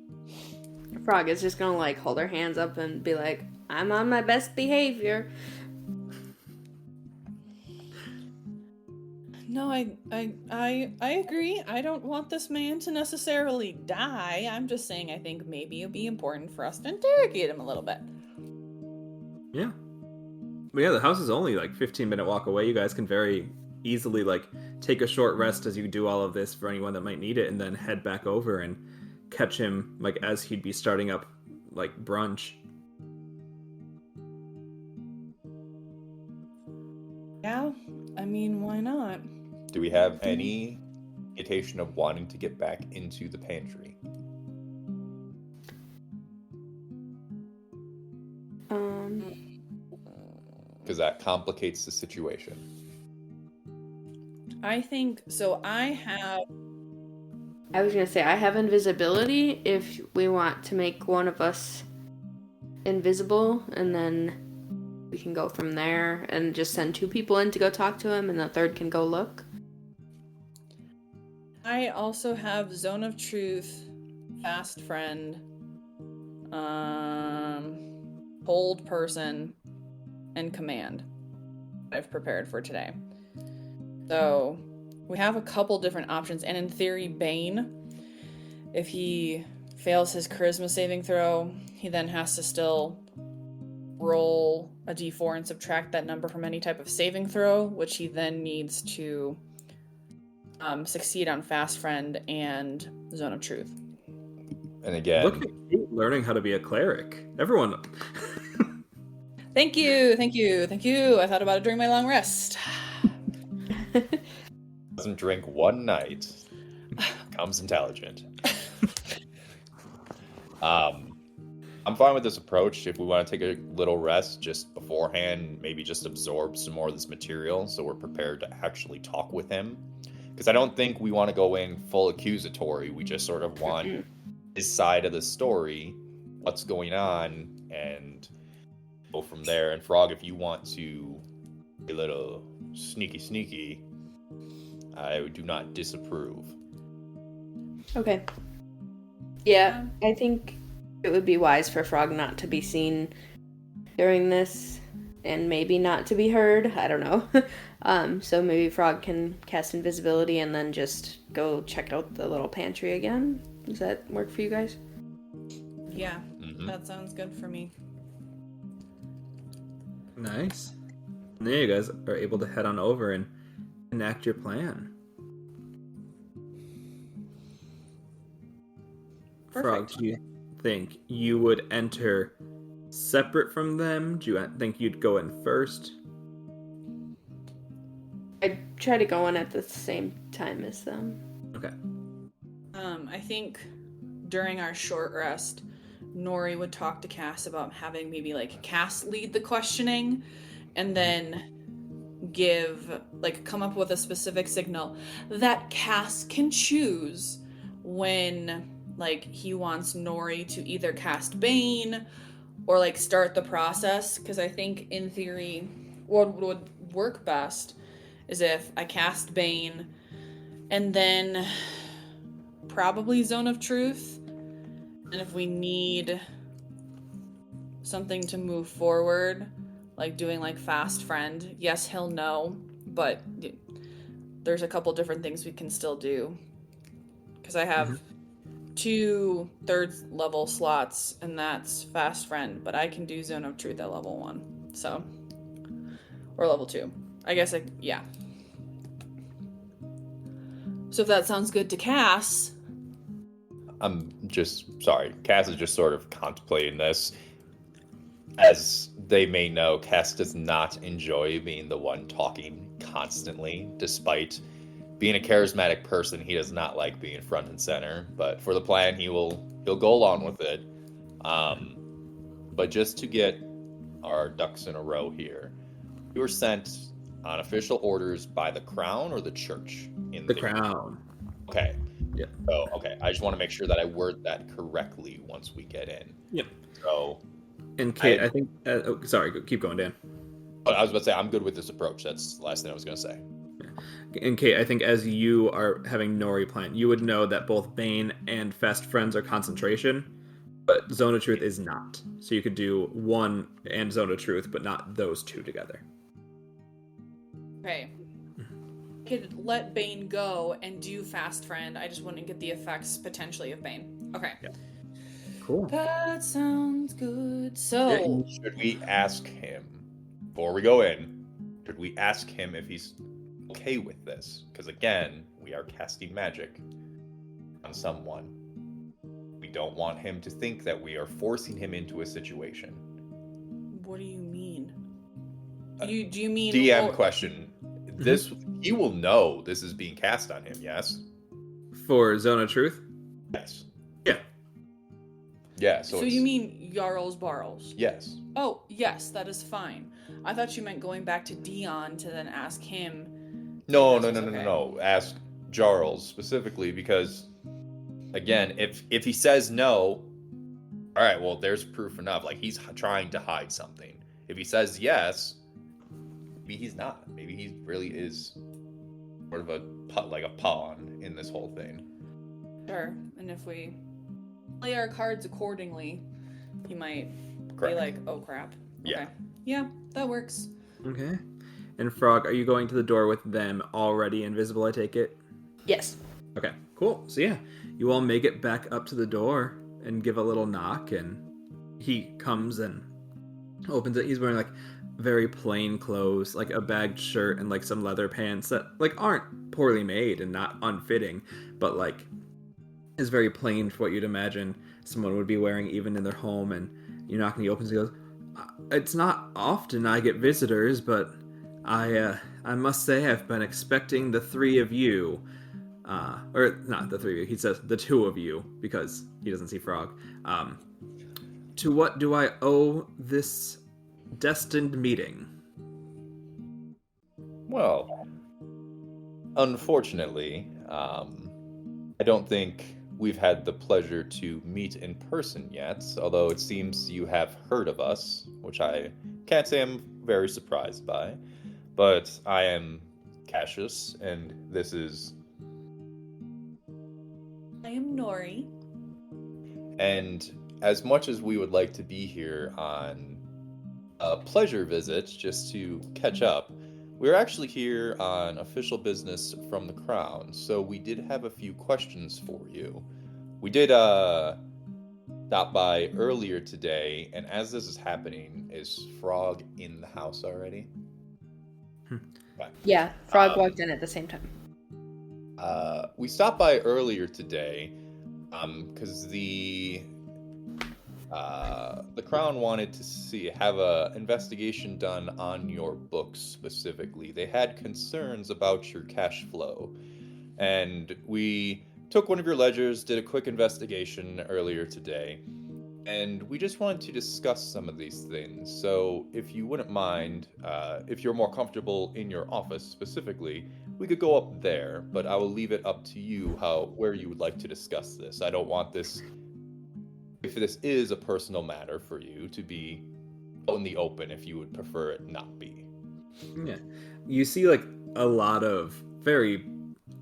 Frog is just gonna like hold her hands up and be like, I'm on my best behavior. No, I agree. I don't want this man to necessarily die. I'm just saying I think maybe it'd be important for us to interrogate him a little bit. Yeah. But yeah, the house is only like 15-minute walk away. You guys can very easily like take a short rest as you do all of this for anyone that might need it, and then head back over and catch him like as he'd be starting up like brunch. Yeah, I mean, why not? Do we have any indication of wanting to get back into the pantry? Because that complicates the situation. I think so. I was gonna say, I have invisibility if we want to make one of us invisible, and then we can go from there and just send 2 people in to go talk to him, and the third can go look. I also have Zone of Truth, Fast Friend, Hold Person, and Command I've prepared for today. So we have a couple different options, and in theory, Bane, if he fails his charisma saving throw, he then has to still roll a d4 and subtract that number from any type of saving throw, which he then needs to succeed on Fast Friend and Zone of Truth. And again, Look at you learning how to be a cleric. Everyone. Thank you. I thought about it during my long rest. Doesn't drink one night. Becomes intelligent. I'm fine with this approach. If we want to take a little rest just beforehand, maybe just absorb some more of this material so we're prepared to actually talk with him. Because I don't think we want to go in full accusatory. We just sort of want his side of the story, what's going on, and go from there. And Frog, if you want to be a little sneaky, I do not disapprove. Okay. Yeah, I think it would be wise for Frog not to be seen during this, and maybe not to be heard. I don't know. So maybe Frog can cast invisibility and then just go check out the little pantry again. Does that work for you guys? Yeah, that sounds good for me. Nice. And then you guys are able to head on over and enact your plan. Frog, do you think you would enter separate from them? Do you think you'd go in first? I'd try to go in at the same time as them. Okay. I think during our short rest, Nori would talk to Cass about having maybe like Cass lead the questioning, and then come up with a specific signal that Cass can choose when like he wants Nori to either cast Bane or like start the process. Because I think in theory what would work best is if I cast Bane and then probably Zone of Truth, and if we need something to move forward, like doing like Fast Friend, yes, he'll know, but there's a couple different things we can still do. Because I have 2 third level slots, and that's Fast Friend, but I can do Zone of Truth at level 1, so, or level 2. I guess yeah. So if that sounds good to Cass. I'm just sorry. Cass is just sort of contemplating this. As they may know, Cass does not enjoy being the one talking constantly, despite being a charismatic person. He does not like being front and center, but for the plan, he'll go along with it. But just to get our ducks in a row here, we were sent on official orders by the Crown or the Church? The Crown. Okay. Yeah. So, okay, I just want to make sure that I word that correctly once we get in. Yep. So, and Kate, I think... sorry, keep going, Dan. I was about to say, I'm good with this approach. That's the last thing I was going to say. And Kate, I think as you are having Nori plan, you would know that both Bane and Fast Friends are concentration, but Zone of Truth is not. So you could do one and Zone of Truth, but not those two together. Okay. Could let Bane go and do Fast Friend. I just wouldn't get the effects potentially of Bane. Okay. Yeah. Cool. That sounds good. So, should we ask him before we go in? Should we ask him if he's okay with this? Because again, we are casting magic on someone. We don't want him to think that we are forcing him into a situation. What do you mean? Do you mean DM question? This he will know this is being cast on him. Yes. For Zone of Truth. Yes. Yeah. Yeah. So you mean Jarles Barles? Yes. Oh, yes, that is fine. I thought you meant going back to Dion to then ask him. No. Ask Jarles specifically because, again, if he says no, all right, well, there's proof enough. Like he's trying to hide something. If he says yes, maybe he's not. Maybe he really is sort of a pawn in this whole thing. Sure. And if we play our cards accordingly, he might Correct. be like, "Oh crap." Yeah. Okay. Yeah, that works. Okay. And Frog, are you going to the door with them already invisible, I take it? Yes. Okay, cool. So yeah, you all make it back up to the door and give a little knock, and he comes and opens it. He's wearing like very plain clothes, like a bagged shirt and like some leather pants that like aren't poorly made and not unfitting, but like is very plain for what you'd imagine someone would be wearing even in their home. And you knock and he opens and he goes, It's not often I get visitors, but I must say I've been expecting the three of you, or not the three of you. He says the two of you because he doesn't see Frog. To what do I owe this destined meeting? Well, unfortunately, I don't think we've had the pleasure to meet in person yet, although it seems you have heard of us, which I can't say I'm very surprised by. But I am Cassius, and this is... I am Nori. And as much as we would like to be here on a pleasure visit just to catch up, we're actually here on official business from the Crown, so we did have a few questions for you. We did stop by earlier today, and as this is happening, is Frog in the house already? Okay. Yeah, Frog walked in at the same time. We stopped by earlier today because the Crown wanted to have a investigation done on your books specifically. They had concerns about your cash flow, and we took one of your ledgers, did a quick investigation earlier today, and we just wanted to discuss some of these things. So if you wouldn't mind, if you're more comfortable in your office specifically, we could go up there, but I will leave it up to you where you would like to discuss this. I don't want this, if this is a personal matter for you, to be out in the open if you would prefer it not be. Yeah. You see like a lot of very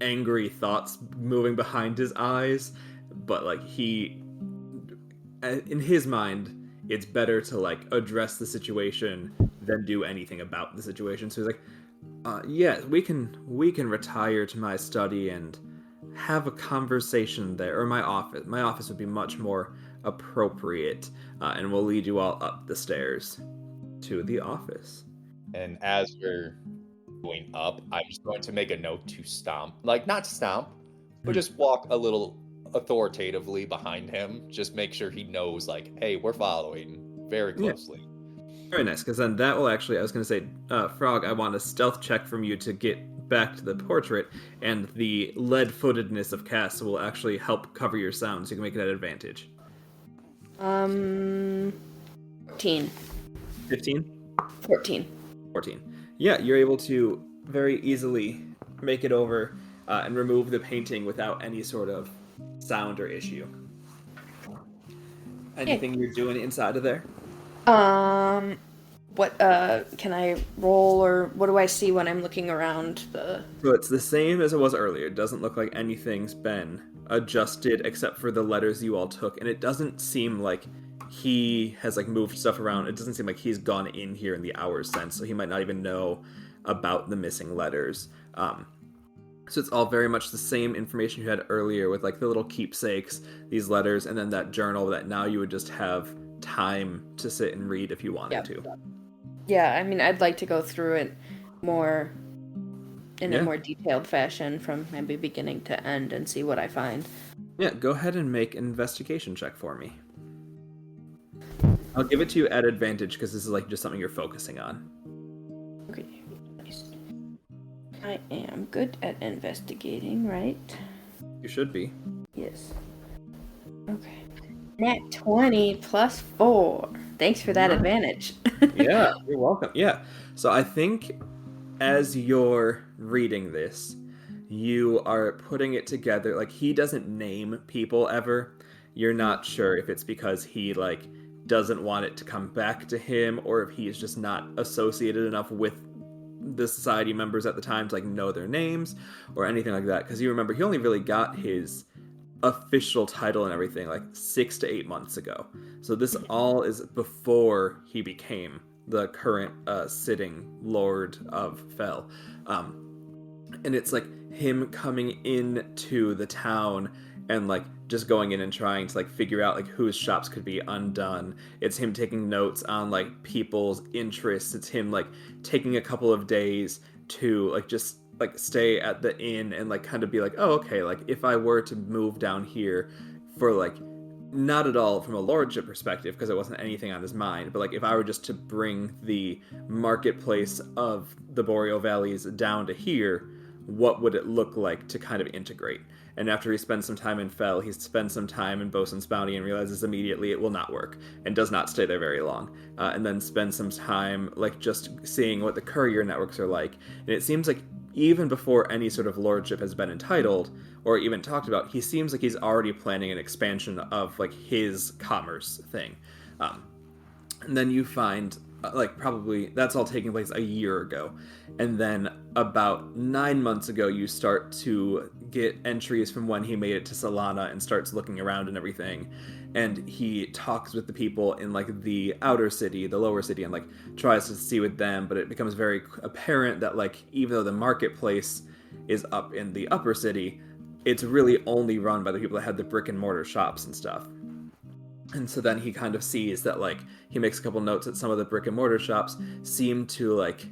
angry thoughts moving behind his eyes, but like in his mind, it's better to like address the situation than do anything about the situation. So he's like, yeah, we can retire to my study and have a conversation there, or my office. My office would be much more appropriate, and we'll lead you all up the stairs to the office. And as we're going up, I'm just going to make a note to stomp. Like, not stomp, but just walk a little authoritatively behind him. Just make sure he knows, like, hey, we're following very closely. Yeah. Very nice, because then that will actually, I was going to say, Frog, I want a stealth check from you to get back to the portrait, and the lead-footedness of Cass will actually help cover your sound, so you can make it at advantage. 14. 15? 14. 14. Yeah, you're able to very easily make it over and remove the painting without any sort of sound or issue. Anything you're doing inside of there? What, can I roll, or what do I see when I'm looking around the... So it's the same as it was earlier. It doesn't look like anything's been adjusted except for the letters you all took, and it doesn't seem like he has like moved stuff around. It doesn't seem like he's gone in here in the hours since, so he might not even know about the missing letters. So it's all very much the same information you had earlier with like the little keepsakes, these letters, and then that journal that now you would just have time to sit and read if you wanted to. Yeah, I mean, I'd like to go through it more in a more detailed fashion from maybe beginning to end and see what I find. Yeah, go ahead and make an investigation check for me. I'll give it to you at advantage because this is like just something you're focusing on. Okay, nice. I am good at investigating, right? You should be. Yes. Okay. Nat 20 plus 4. Thanks for that advantage. Yeah, you're welcome. Yeah. So I think as you're reading this, you are putting it together. Like, he doesn't name people ever. You're not sure if it's because he, like, doesn't want it to come back to him, or if he's just not associated enough with the society members at the time to, like, know their names or anything like that. Because you remember, he only really got his official title and everything like 6 to 8 months ago. So this all is before he became the current sitting Lord of Fel. And it's like him coming into the town and like just going in and trying to like figure out like whose shops could be undone. It's him taking notes on like people's interests. It's him like taking a couple of days to like just like stay at the inn and like kind of be like, oh, okay, like if I were to move down here for like not at all from a lordship perspective, because it wasn't anything on his mind, but like if I were just to bring the marketplace of the Boreal Valleys down to here, what would it look like to kind of integrate? And after he spends some time in Fell, he spends some time in Bosun's Bounty and realizes immediately it will not work, and does not stay there very long. And then spends some time like just seeing what the courier networks are like. And it seems like even before any sort of lordship has been entitled or even talked about, he seems like he's already planning an expansion of like his commerce thing. And then you find like probably that's all taking place a year ago, and then about 9 months ago you start to get entries from when he made it to Solana and starts looking around and everything, and he talks with the people in like the outer city, the lower city, and like tries to see with them, but it becomes very apparent that like even though the marketplace is up in the upper city, it's really only run by the people that had the brick and mortar shops and stuff. And so then he kind of sees that, like, he makes a couple notes that some of the brick and mortar shops seem to, like,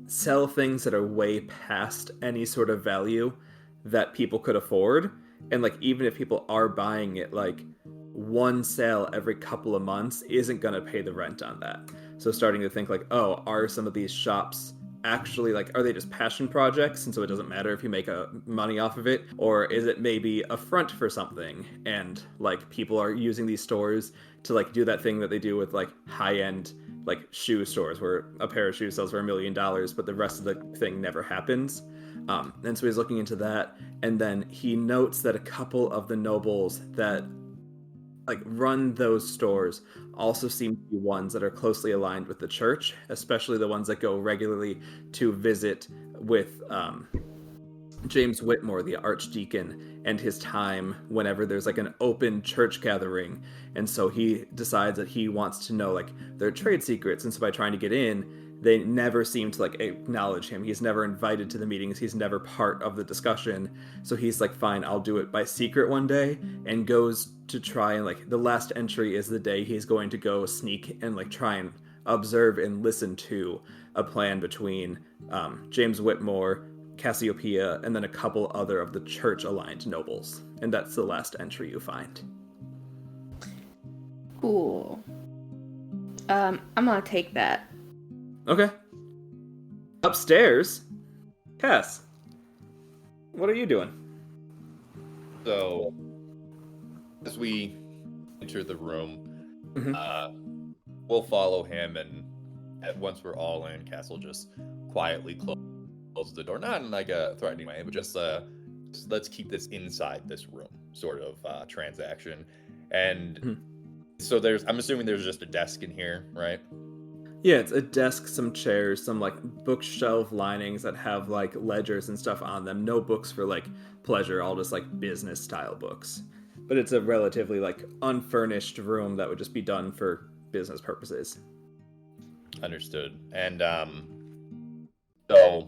sell things that are way past any sort of value that people could afford. And, like, even if people are buying it, like, one sale every couple of months isn't going to pay the rent on that. So starting to think, like, oh, are some of these shops actually, like, are they just passion projects, and so it doesn't matter if you make money off of it, or is it maybe a front for something, and like people are using these stores to like do that thing that they do with like high-end like shoe stores where a pair of shoes sells for $1 million but the rest of the thing never happens. And so he's looking into that, and then he notes that a couple of the nobles that like run those stores also seem to be ones that are closely aligned with the church, especially the ones that go regularly to visit with James Whitmore, the archdeacon, and his time whenever there's like an open church gathering. And so he decides that he wants to know like their trade secrets, and so by trying to get in, they never seem to like acknowledge him. He's never invited to the meetings. He's never part of the discussion. So he's like, fine, I'll do it by secret one day, and goes to try and like the last entry is the day he's going to go sneak and like try and observe and listen to a plan between James Whitmore, Cassiopeia, and then a couple other of the church aligned nobles. And that's the last entry you find. Cool. I'm gonna take that. Okay. Upstairs, Cass, what are you doing? So, as we enter the room, we'll follow him, and once we're all in, Cass will just quietly close the door. Not in like a threatening way, but just let's keep this inside this room sort of transaction. And so I'm assuming there's just a desk in here, right? Yeah, it's a desk, some chairs, some like bookshelf linings that have like ledgers and stuff on them. No books for like pleasure, all just like business style books. But it's a relatively like unfurnished room that would just be done for business purposes. Understood. And so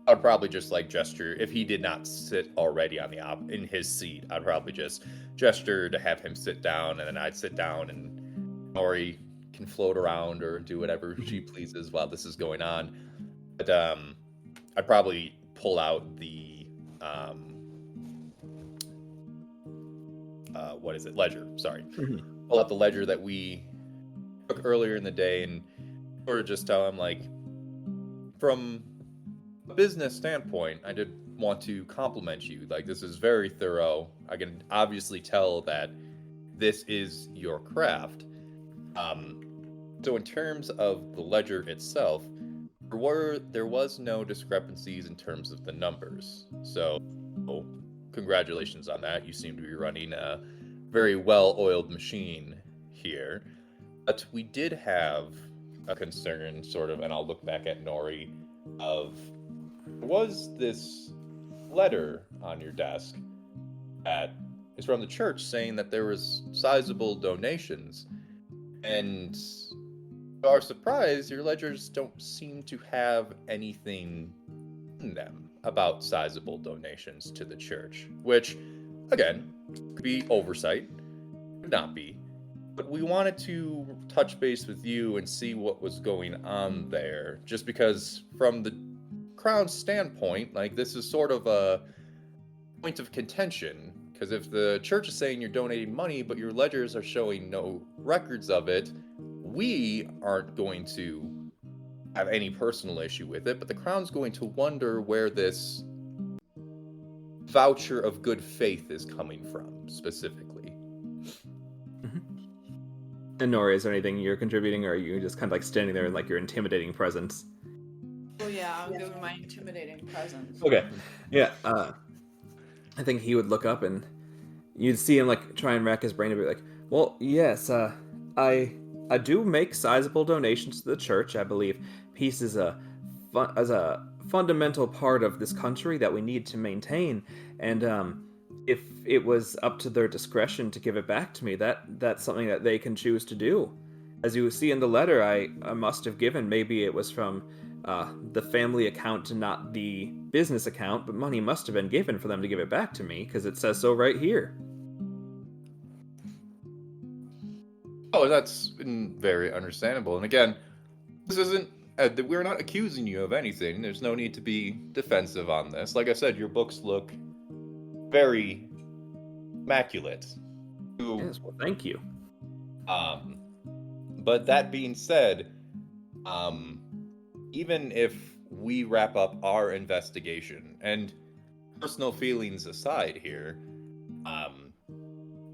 I'd probably just like gesture, if he did not sit already on in his seat, I'd probably just gesture to have him sit down, and then I'd sit down, and Nori can float around or do whatever she pleases while this is going on. But I'd probably pull out the ledger, sorry. Pull out the ledger that we took earlier in the day, and sort of just tell him, like, from a business standpoint, I did want to compliment you. Like, this is very thorough. I can obviously tell that this is your craft. So in terms of the ledger itself, there was no discrepancies in terms of the numbers. So congratulations on that. You seem to be running a very well-oiled machine here. But we did have a concern, sort of, and I'll look back at Nori, of was this letter on your desk that is from the church saying that there was sizable donations, and to our surprise, your ledgers don't seem to have anything in them about sizable donations to the church, which, again, could be oversight, could not be. But we wanted to touch base with you and see what was going on there, just because from the Crown's standpoint, like, this is sort of a point of contention Because if the church is saying you're donating money, but your ledgers are showing no records of it, we aren't going to have any personal issue with it, but the Crown's going to wonder where this voucher of good faith is coming from, specifically. And Nori, is there anything you're contributing, or are you just kind of like standing there in like your intimidating presence? Oh yeah, I'm giving my intimidating presence. Okay. Yeah. I think he would look up and you'd see him like try and rack his brain and be like, well, yes, I do make sizable donations to the church. I believe peace is a fundamental part of this country that we need to maintain. And if it was up to their discretion to give it back to me, that's something that they can choose to do. As you see in the letter, I must have given, maybe it was from the family account and not the business account, but money must have been given for them to give it back to me, because it says so right here. Oh, that's very understandable. And again, this isn't, we're not accusing you of anything. There's no need to be defensive on this. Like I said, your books look very immaculate. Yes, well, thank you. But that being said, even if we wrap up our investigation, and personal feelings aside here,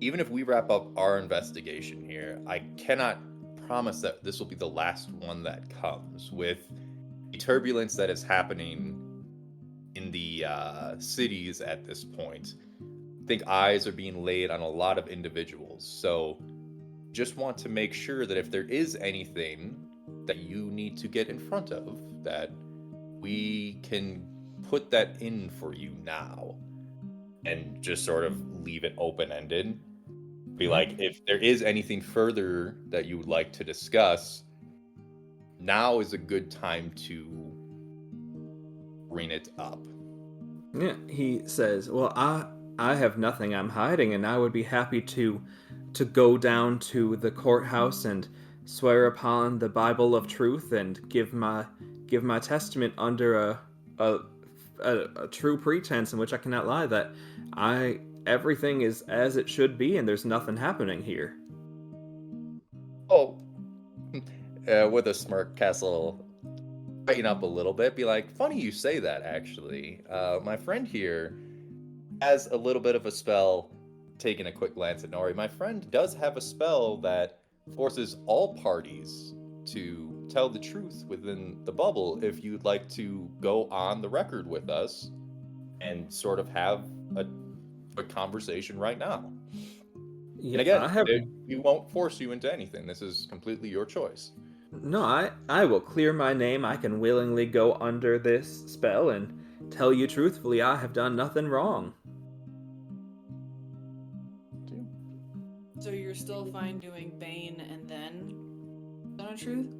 even if we wrap up our investigation here, I cannot promise that this will be the last one that comes. With the turbulence that is happening in the cities at this point, I think eyes are being laid on a lot of individuals. So just want to make sure that if there is anything that you need to get in front of, that we can put that in for you now and just sort of leave it open-ended. Be like, if there is anything further that you would like to discuss, now is a good time to bring it up. Yeah, he says, well, I have nothing I'm hiding, and I would be happy to go down to the courthouse and swear upon the Bible of truth and give my testament under a true pretense in which I cannot lie, that everything is as it should be and there's nothing happening here. Oh, with a smirk, Castle brighten up a little bit, be like, funny you say that, actually. My friend here has a little bit of a spell. Taking a quick glance at Nori, my friend does have a spell that forces all parties to tell the truth within the bubble. If you'd like to go on the record with us and sort of have a conversation right now. Yeah, and again, we won't force you into anything. This is completely your choice. No, I will clear my name. I can willingly go under this spell and tell you truthfully I have done nothing wrong. So you're still fine doing Bane and then Zone of Truth?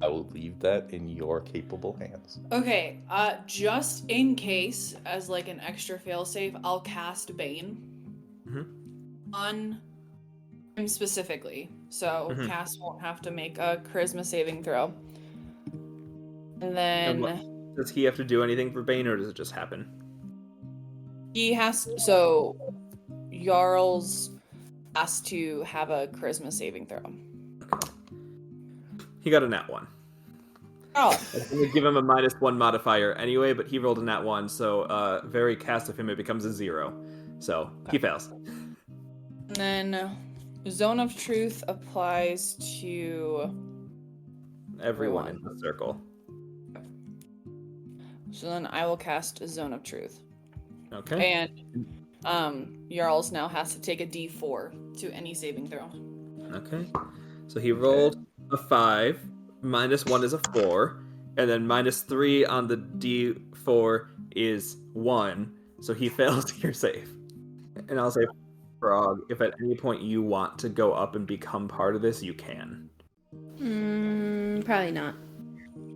I will leave that in your capable hands. Okay, just in case, as like an extra failsafe, I'll cast Bane on him specifically. So Cass won't have to make a charisma saving throw. And then... Does he have to do anything for Bane, or does it just happen? He has... So... Jarles has to have a charisma saving throw. He got a nat 1. Oh. I'm going to give him a -1 modifier anyway, but he rolled a nat 1, so very cast of him, it becomes a 0. So, he fails. And then Zone of Truth applies to... Everyone in the circle. So then I will cast Zone of Truth. Okay. And Jarls now has to take a d4 to any saving throw. Okay. So he rolled a 5, -1 is a 4, and then -3 on the d4 is 1. So he fails your save. And I'll say, Frog, if at any point you want to go up and become part of this, you can. Probably not.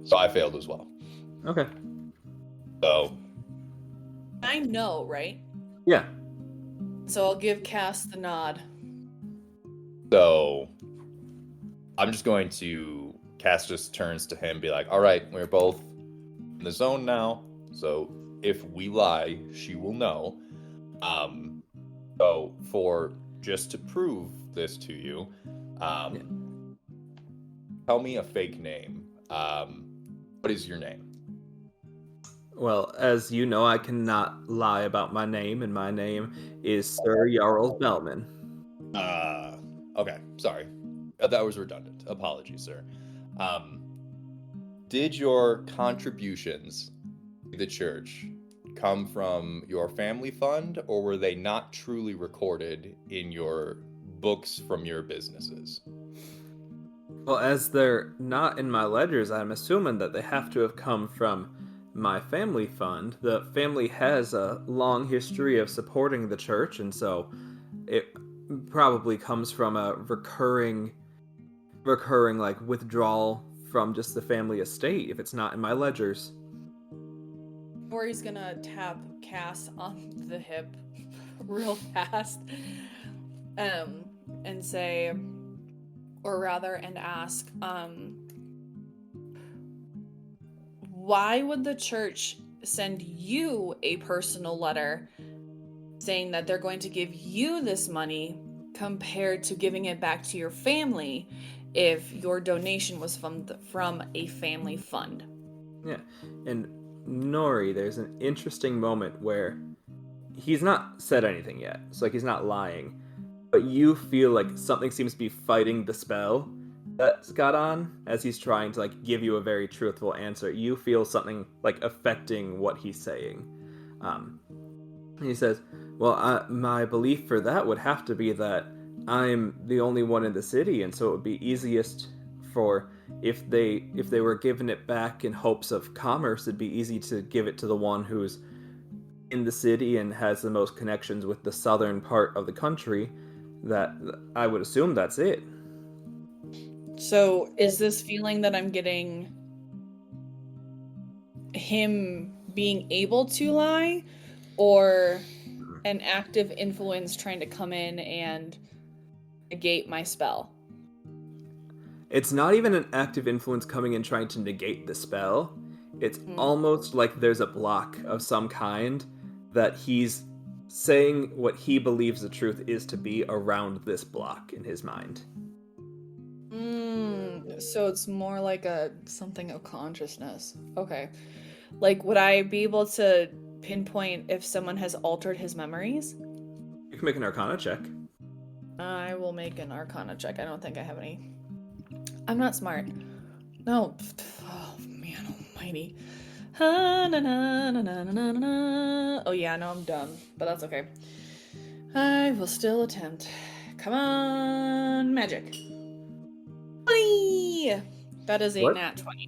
So I failed as well. Okay. So... I know, right? Yeah. So I'll give Cass the nod. So I'm just going to... Cass just turns to him and be like, all right, we're both in the zone now, so if we lie, she will know. So for just to prove this to you, tell me a fake name. What is your name? Well, as you know, I cannot lie about my name, and my name is Sir Jarles Bellman. Okay, sorry. That was redundant. Apologies, sir. Did your contributions to the church come from your family fund, or were they not truly recorded in your books from your businesses? Well, as they're not in my ledgers, I'm assuming that they have to have come from my family fund. The family has a long history of supporting the church, and so it probably comes from a recurring like withdrawal from just the family estate if it's not in my ledgers. Tori's gonna tap Cass on the hip real fast, and say, or rather, and ask, why would the church send you a personal letter saying that they're going to give you this money compared to giving it back to your family if your donation was from a family fund? Yeah, and Nori, there's an interesting moment where he's not said anything yet, so like he's not lying, but you feel like something seems to be fighting the spell that's got on as he's trying to like give you a very truthful answer. You feel something like affecting what he's saying. And he says, well, my belief for that would have to be that I'm the only one in the city, and so it would be easiest for if they were giving it back in hopes of commerce, it'd be easy to give it to the one who's in the city and has the most connections with the southern part of the country. That I would assume that's it. So is this feeling that I'm getting him being able to lie, or an active influence trying to come in and negate my spell? It's not even an active influence coming in trying to negate the spell. It's almost like there's a block of some kind that he's saying what he believes the truth is to be around this block in his mind. So it's more like something of consciousness. Okay. Like, would I be able to pinpoint if someone has altered his memories? You can make an Arcana check. I will make an Arcana check. I don't think I have any. I'm not smart. No. Oh, man almighty. Oh, yeah, no, I'm dumb. But that's okay. I will still attempt. Come on, magic. 20! That is a What? nat 20.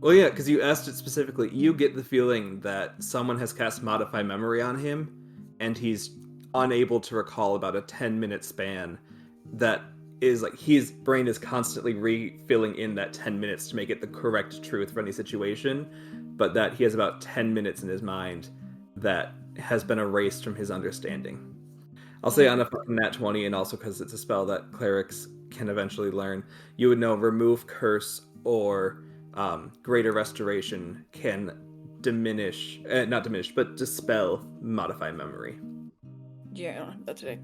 Well, yeah, because you asked it specifically. You get the feeling that someone has cast Modify Memory on him, and he's unable to recall about a 10-minute span that is like his brain is constantly refilling in that 10 minutes to make it the correct truth for any situation, but that he has about 10 minutes in his mind that has been erased from his understanding. I'll say on a fucking nat 20, and also because it's a spell that clerics can eventually learn, you would know Remove Curse or Greater Restoration can not diminish, but dispel Modify Memory. Yeah, I don't have that today.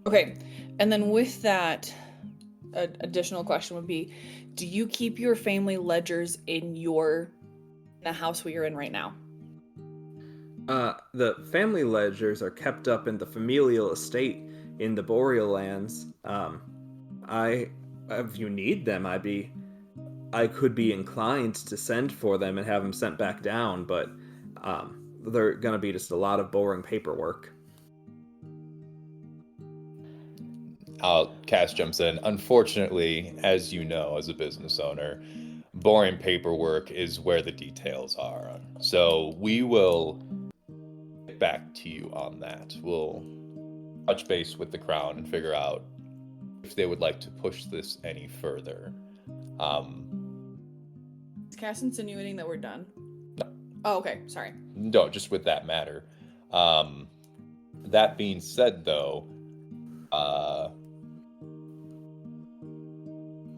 Okay, and then with that, an additional question would be, do you keep your family ledgers in the house we are in right now? The family ledgers are kept up in the familial estate in the Boreal Lands. If you need them, I could be inclined to send for them and have them sent back down, but they're gonna be just a lot of boring paperwork. Cass jumps in. Unfortunately, as you know, as a business owner, boring paperwork is where the details are. So we will get back to you on that. We'll touch base with the Crown and figure out if they would like to push this any further. Is Cass insinuating that we're done? No. Oh, okay. Sorry. No, just with that matter. That being said, though,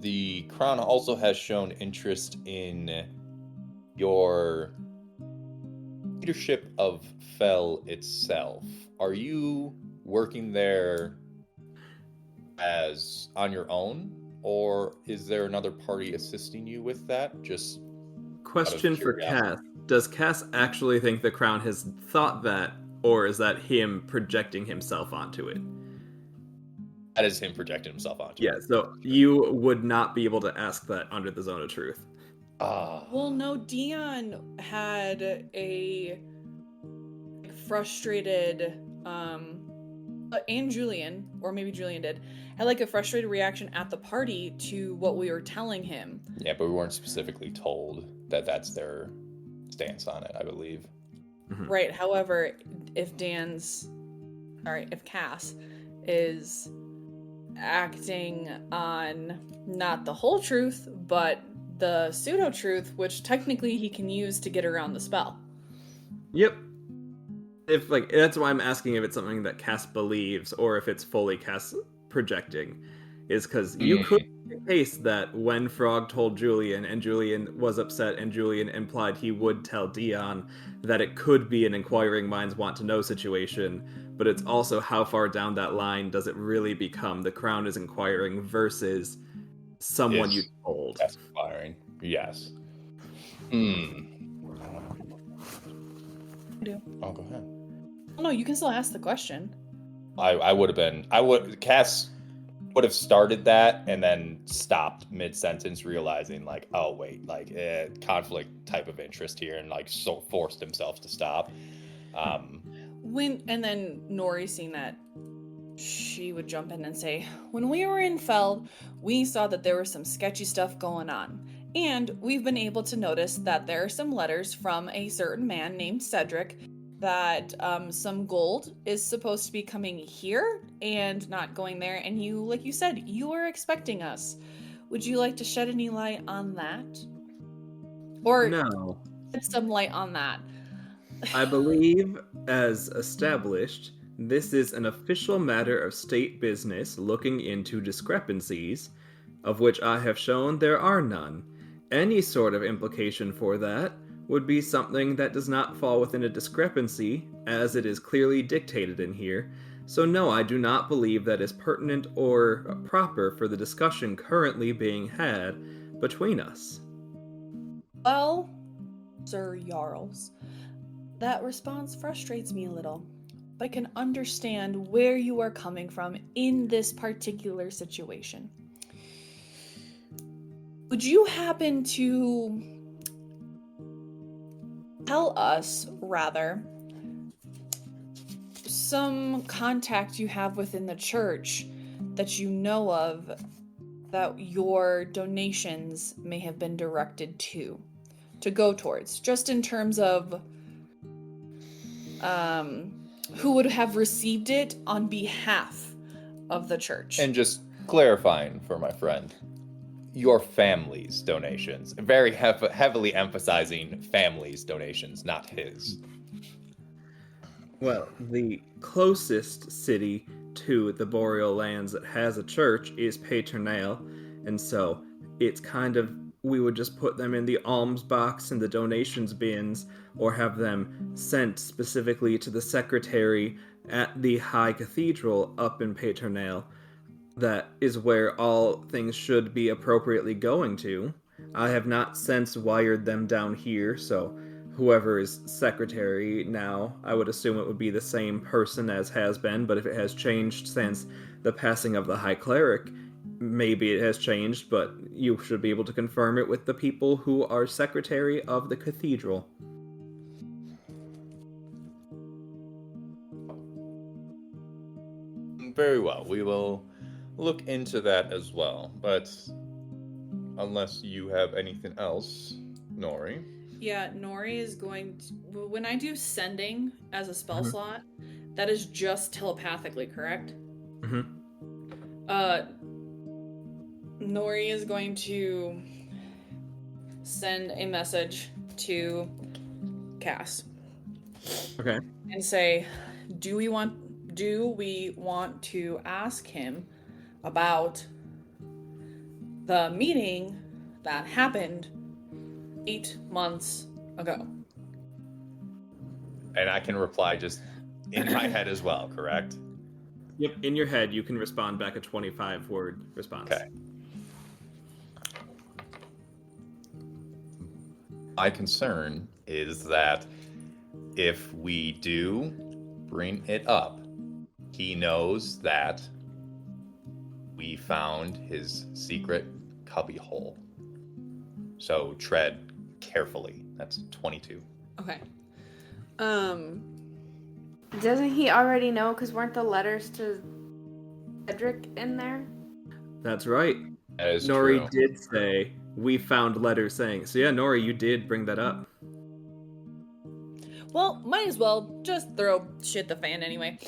the Crown also has shown interest in your leadership of Fell itself, are you working there as on your own, or is there another party assisting you with that? Just Question for curiosity. Cass. Does Cass actually think the crown has thought that, or is that him projecting himself onto it? That is him projecting himself onto Yeah, it. so you would not be able to ask that under the Zone of Truth. Well, no, Dion had a frustrated, and Julian, or maybe Julian did, had like a frustrated reaction at the party to what we were telling him. Yeah, but we weren't specifically told that that's their stance on it, I believe. Right. However, if Cass is acting on not the whole truth, but the pseudo truth, which technically he can use to get around the spell. Yep. If that's why I'm asking if it's something that Cass believes or if it's fully Cass projecting, is because you could make a case that when Frog told Julian and Julian was upset and Julian implied he would tell Dion, that it could be an inquiring minds want to know situation, but it's also how far down that line does it really become the crown is inquiring versus someone you told. That's inquiring. Yes. Oh, go ahead. Oh, no, you can still ask the question. Cass would have started that and then stopped mid-sentence, realizing like, oh wait, like conflict type of interest here, and like so forced himself to stop. And then Nori, seeing that, she would jump in and say, when we were in Feld, we saw that there was some sketchy stuff going on. And we've been able to notice that there are some letters from a certain man named Cedric that some gold is supposed to be coming here and not going there. And you, like you said, you were expecting us. Would you like to shed any light on that? Or No. shed some light on that? I believe, as established, this is an official matter of state business looking into discrepancies, of which I have shown there are none. Any sort of implication for that would be something that does not fall within a discrepancy, as it is clearly dictated in here. So no, I do not believe that is pertinent or proper for the discussion currently being had between us. Well, Sir Jarles, that response frustrates me a little, but I can understand where you are coming from in this particular situation. Would you happen to tell us, rather, some contact you have within the church that you know of that your donations may have been directed to go towards, just in terms of who would have received it on behalf of the church? And just clarifying for my friend, your family's donations. Very heavily emphasizing family's donations, not his. Well, the closest city to the Boreal Lands that has a church is Paternale, and so it's kind of, we would just put them in the alms box and the donations bins, or have them sent specifically to the secretary at the High Cathedral up in Paternale. That is where all things should be appropriately going to. I have not since wired them down here, so whoever is secretary now, I would assume it would be the same person as has been, but if it has changed since the passing of the High Cleric, maybe it has changed, but you should be able to confirm it with the people who are secretary of the cathedral. Very well, we will look into that as well, but unless you have anything else, Nori. Yeah, Nori is going to... When I do sending as a spell slot, that is just telepathically, correct? Nori is going to send a message to Cass. Okay. And say, do we want to ask him about the meeting that happened 8 months ago? And I can reply just in my head as well, correct? Yep, in your head, you can respond back a 25-word response. Okay. My concern is that if we do bring it up, he knows that we found his secret cubbyhole. So tread carefully. That's 22. Okay. Doesn't he already know? Because weren't the letters to Cedric in there? That's right. That is Nori true. did say, we found letters saying. So yeah, Nori, you did bring that up. Well, might as well just throw shit the fan anyway.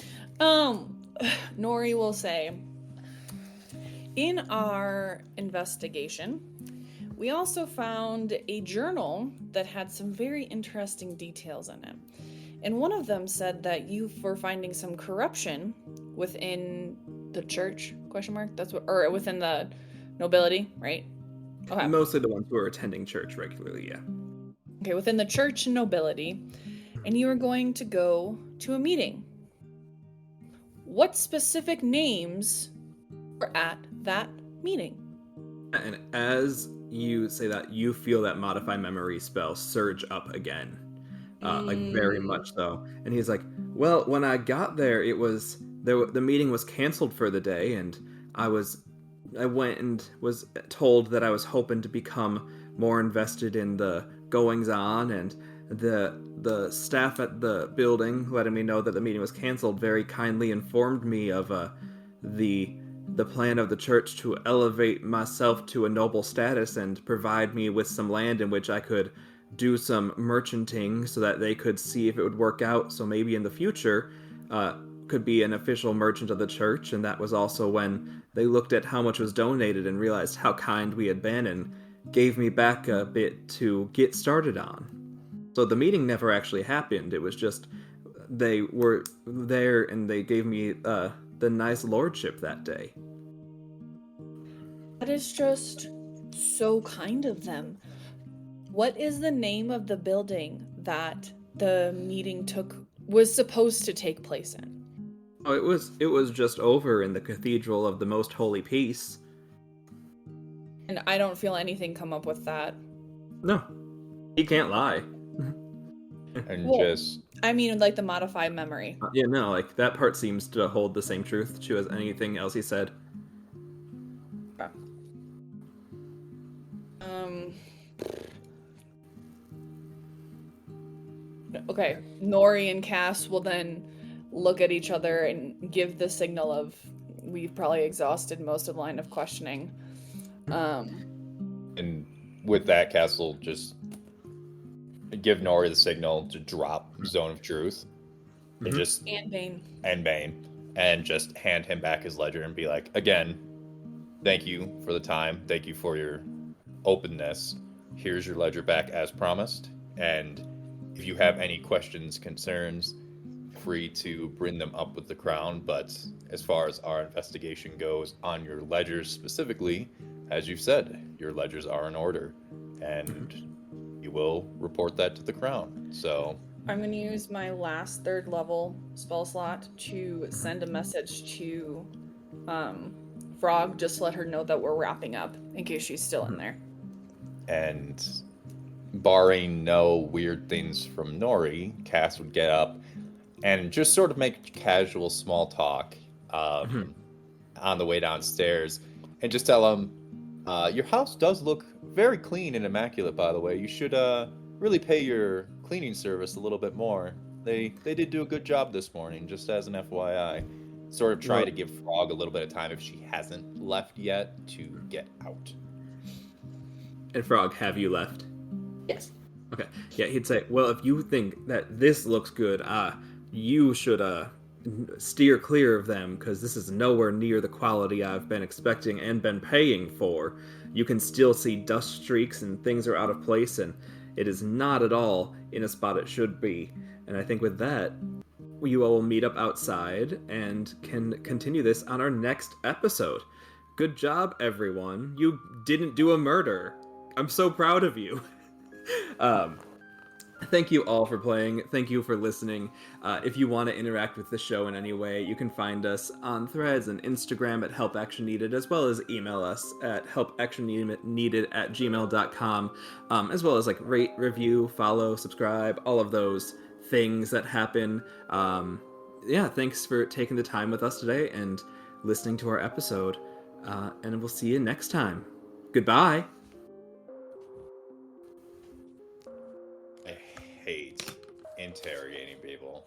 Nori will say, in our investigation, we also found a journal that had some very interesting details in it. And one of them said that you were finding some corruption within the church, question mark? That's what, or within the nobility, right? Okay. Mostly the ones who are attending church regularly, yeah. Okay, within the church and nobility, and you were going to go to a meeting. What specific names were at that meeting? And as you say that, you feel that modify memory spell surge up again. Like very much so. And he's like, well, when I got there, the meeting was canceled for the day, and I went and was told that I was hoping to become more invested in the goings on, and the staff at the building, letting me know that the meeting was canceled, very kindly informed me of the plan of the church to elevate myself to a noble status and provide me with some land in which I could do some merchanting so that they could see if it would work out. So maybe in the future, could be an official merchant of the church. And that was also when they looked at how much was donated and realized how kind we had been and gave me back a bit to get started on. So the meeting never actually happened. It was just they were there and they gave me the nice lordship that day. That is just so kind of them. What is the name of the building that the meeting was supposed to take place in? Oh, it was just over in the Cathedral of the Most Holy Peace. And I don't feel anything come up with that. No, he can't lie. And Well, just I mean, like the modified memory. Yeah, no, like that part seems to hold the same truth true as anything else he said. Okay, Nori and Cass will then look at each other and give the signal of we've probably exhausted most of the line of questioning. and with that, Castle just give Nori the signal to drop Zone of Truth, and just And Bane. and Bane, and just hand him back his ledger and be like, again, thank you for the time, thank you for your openness. Here's your ledger back as promised, and if you have any questions, concerns, free to bring them up with the crown. But as far as our investigation goes on your ledgers specifically, as you've said, your ledgers are in order, and you will report that to the crown. So I'm going to use my last 3rd level spell slot to send a message to Frog, just to let her know that we're wrapping up, in case she's still in there. And barring no weird things from Nori, Cass would get up and just sort of make casual small talk on the way downstairs, and just tell him, your house does look very clean and immaculate, by the way. You should really pay your cleaning service a little bit more. They did do a good job this morning, just as an FYI. Sort of try to give Frog a little bit of time, if she hasn't left yet, to get out. And Frog, have you left? Yes. Okay. Yeah, he'd say, well, if you think that this looks good, you should steer clear of them, because this is nowhere near the quality I've been expecting and been paying for. You can still see dust streaks and things are out of place, and it is not at all in a spot it should be. And I think with that, you all will meet up outside and can continue this on our next episode. Good job, everyone. You didn't do a murder. I'm so proud of you. Thank you all for playing. Thank you for listening. If you want to interact with the show in any way, you can find us on Threads and Instagram at helpactionneeded, as well as email us at helpactionneeded@gmail.com, as well as like rate, review, follow, subscribe, all of those things that happen. Yeah, thanks for taking the time with us today and listening to our episode. And we'll see you next time. Goodbye. I hate interrogating people.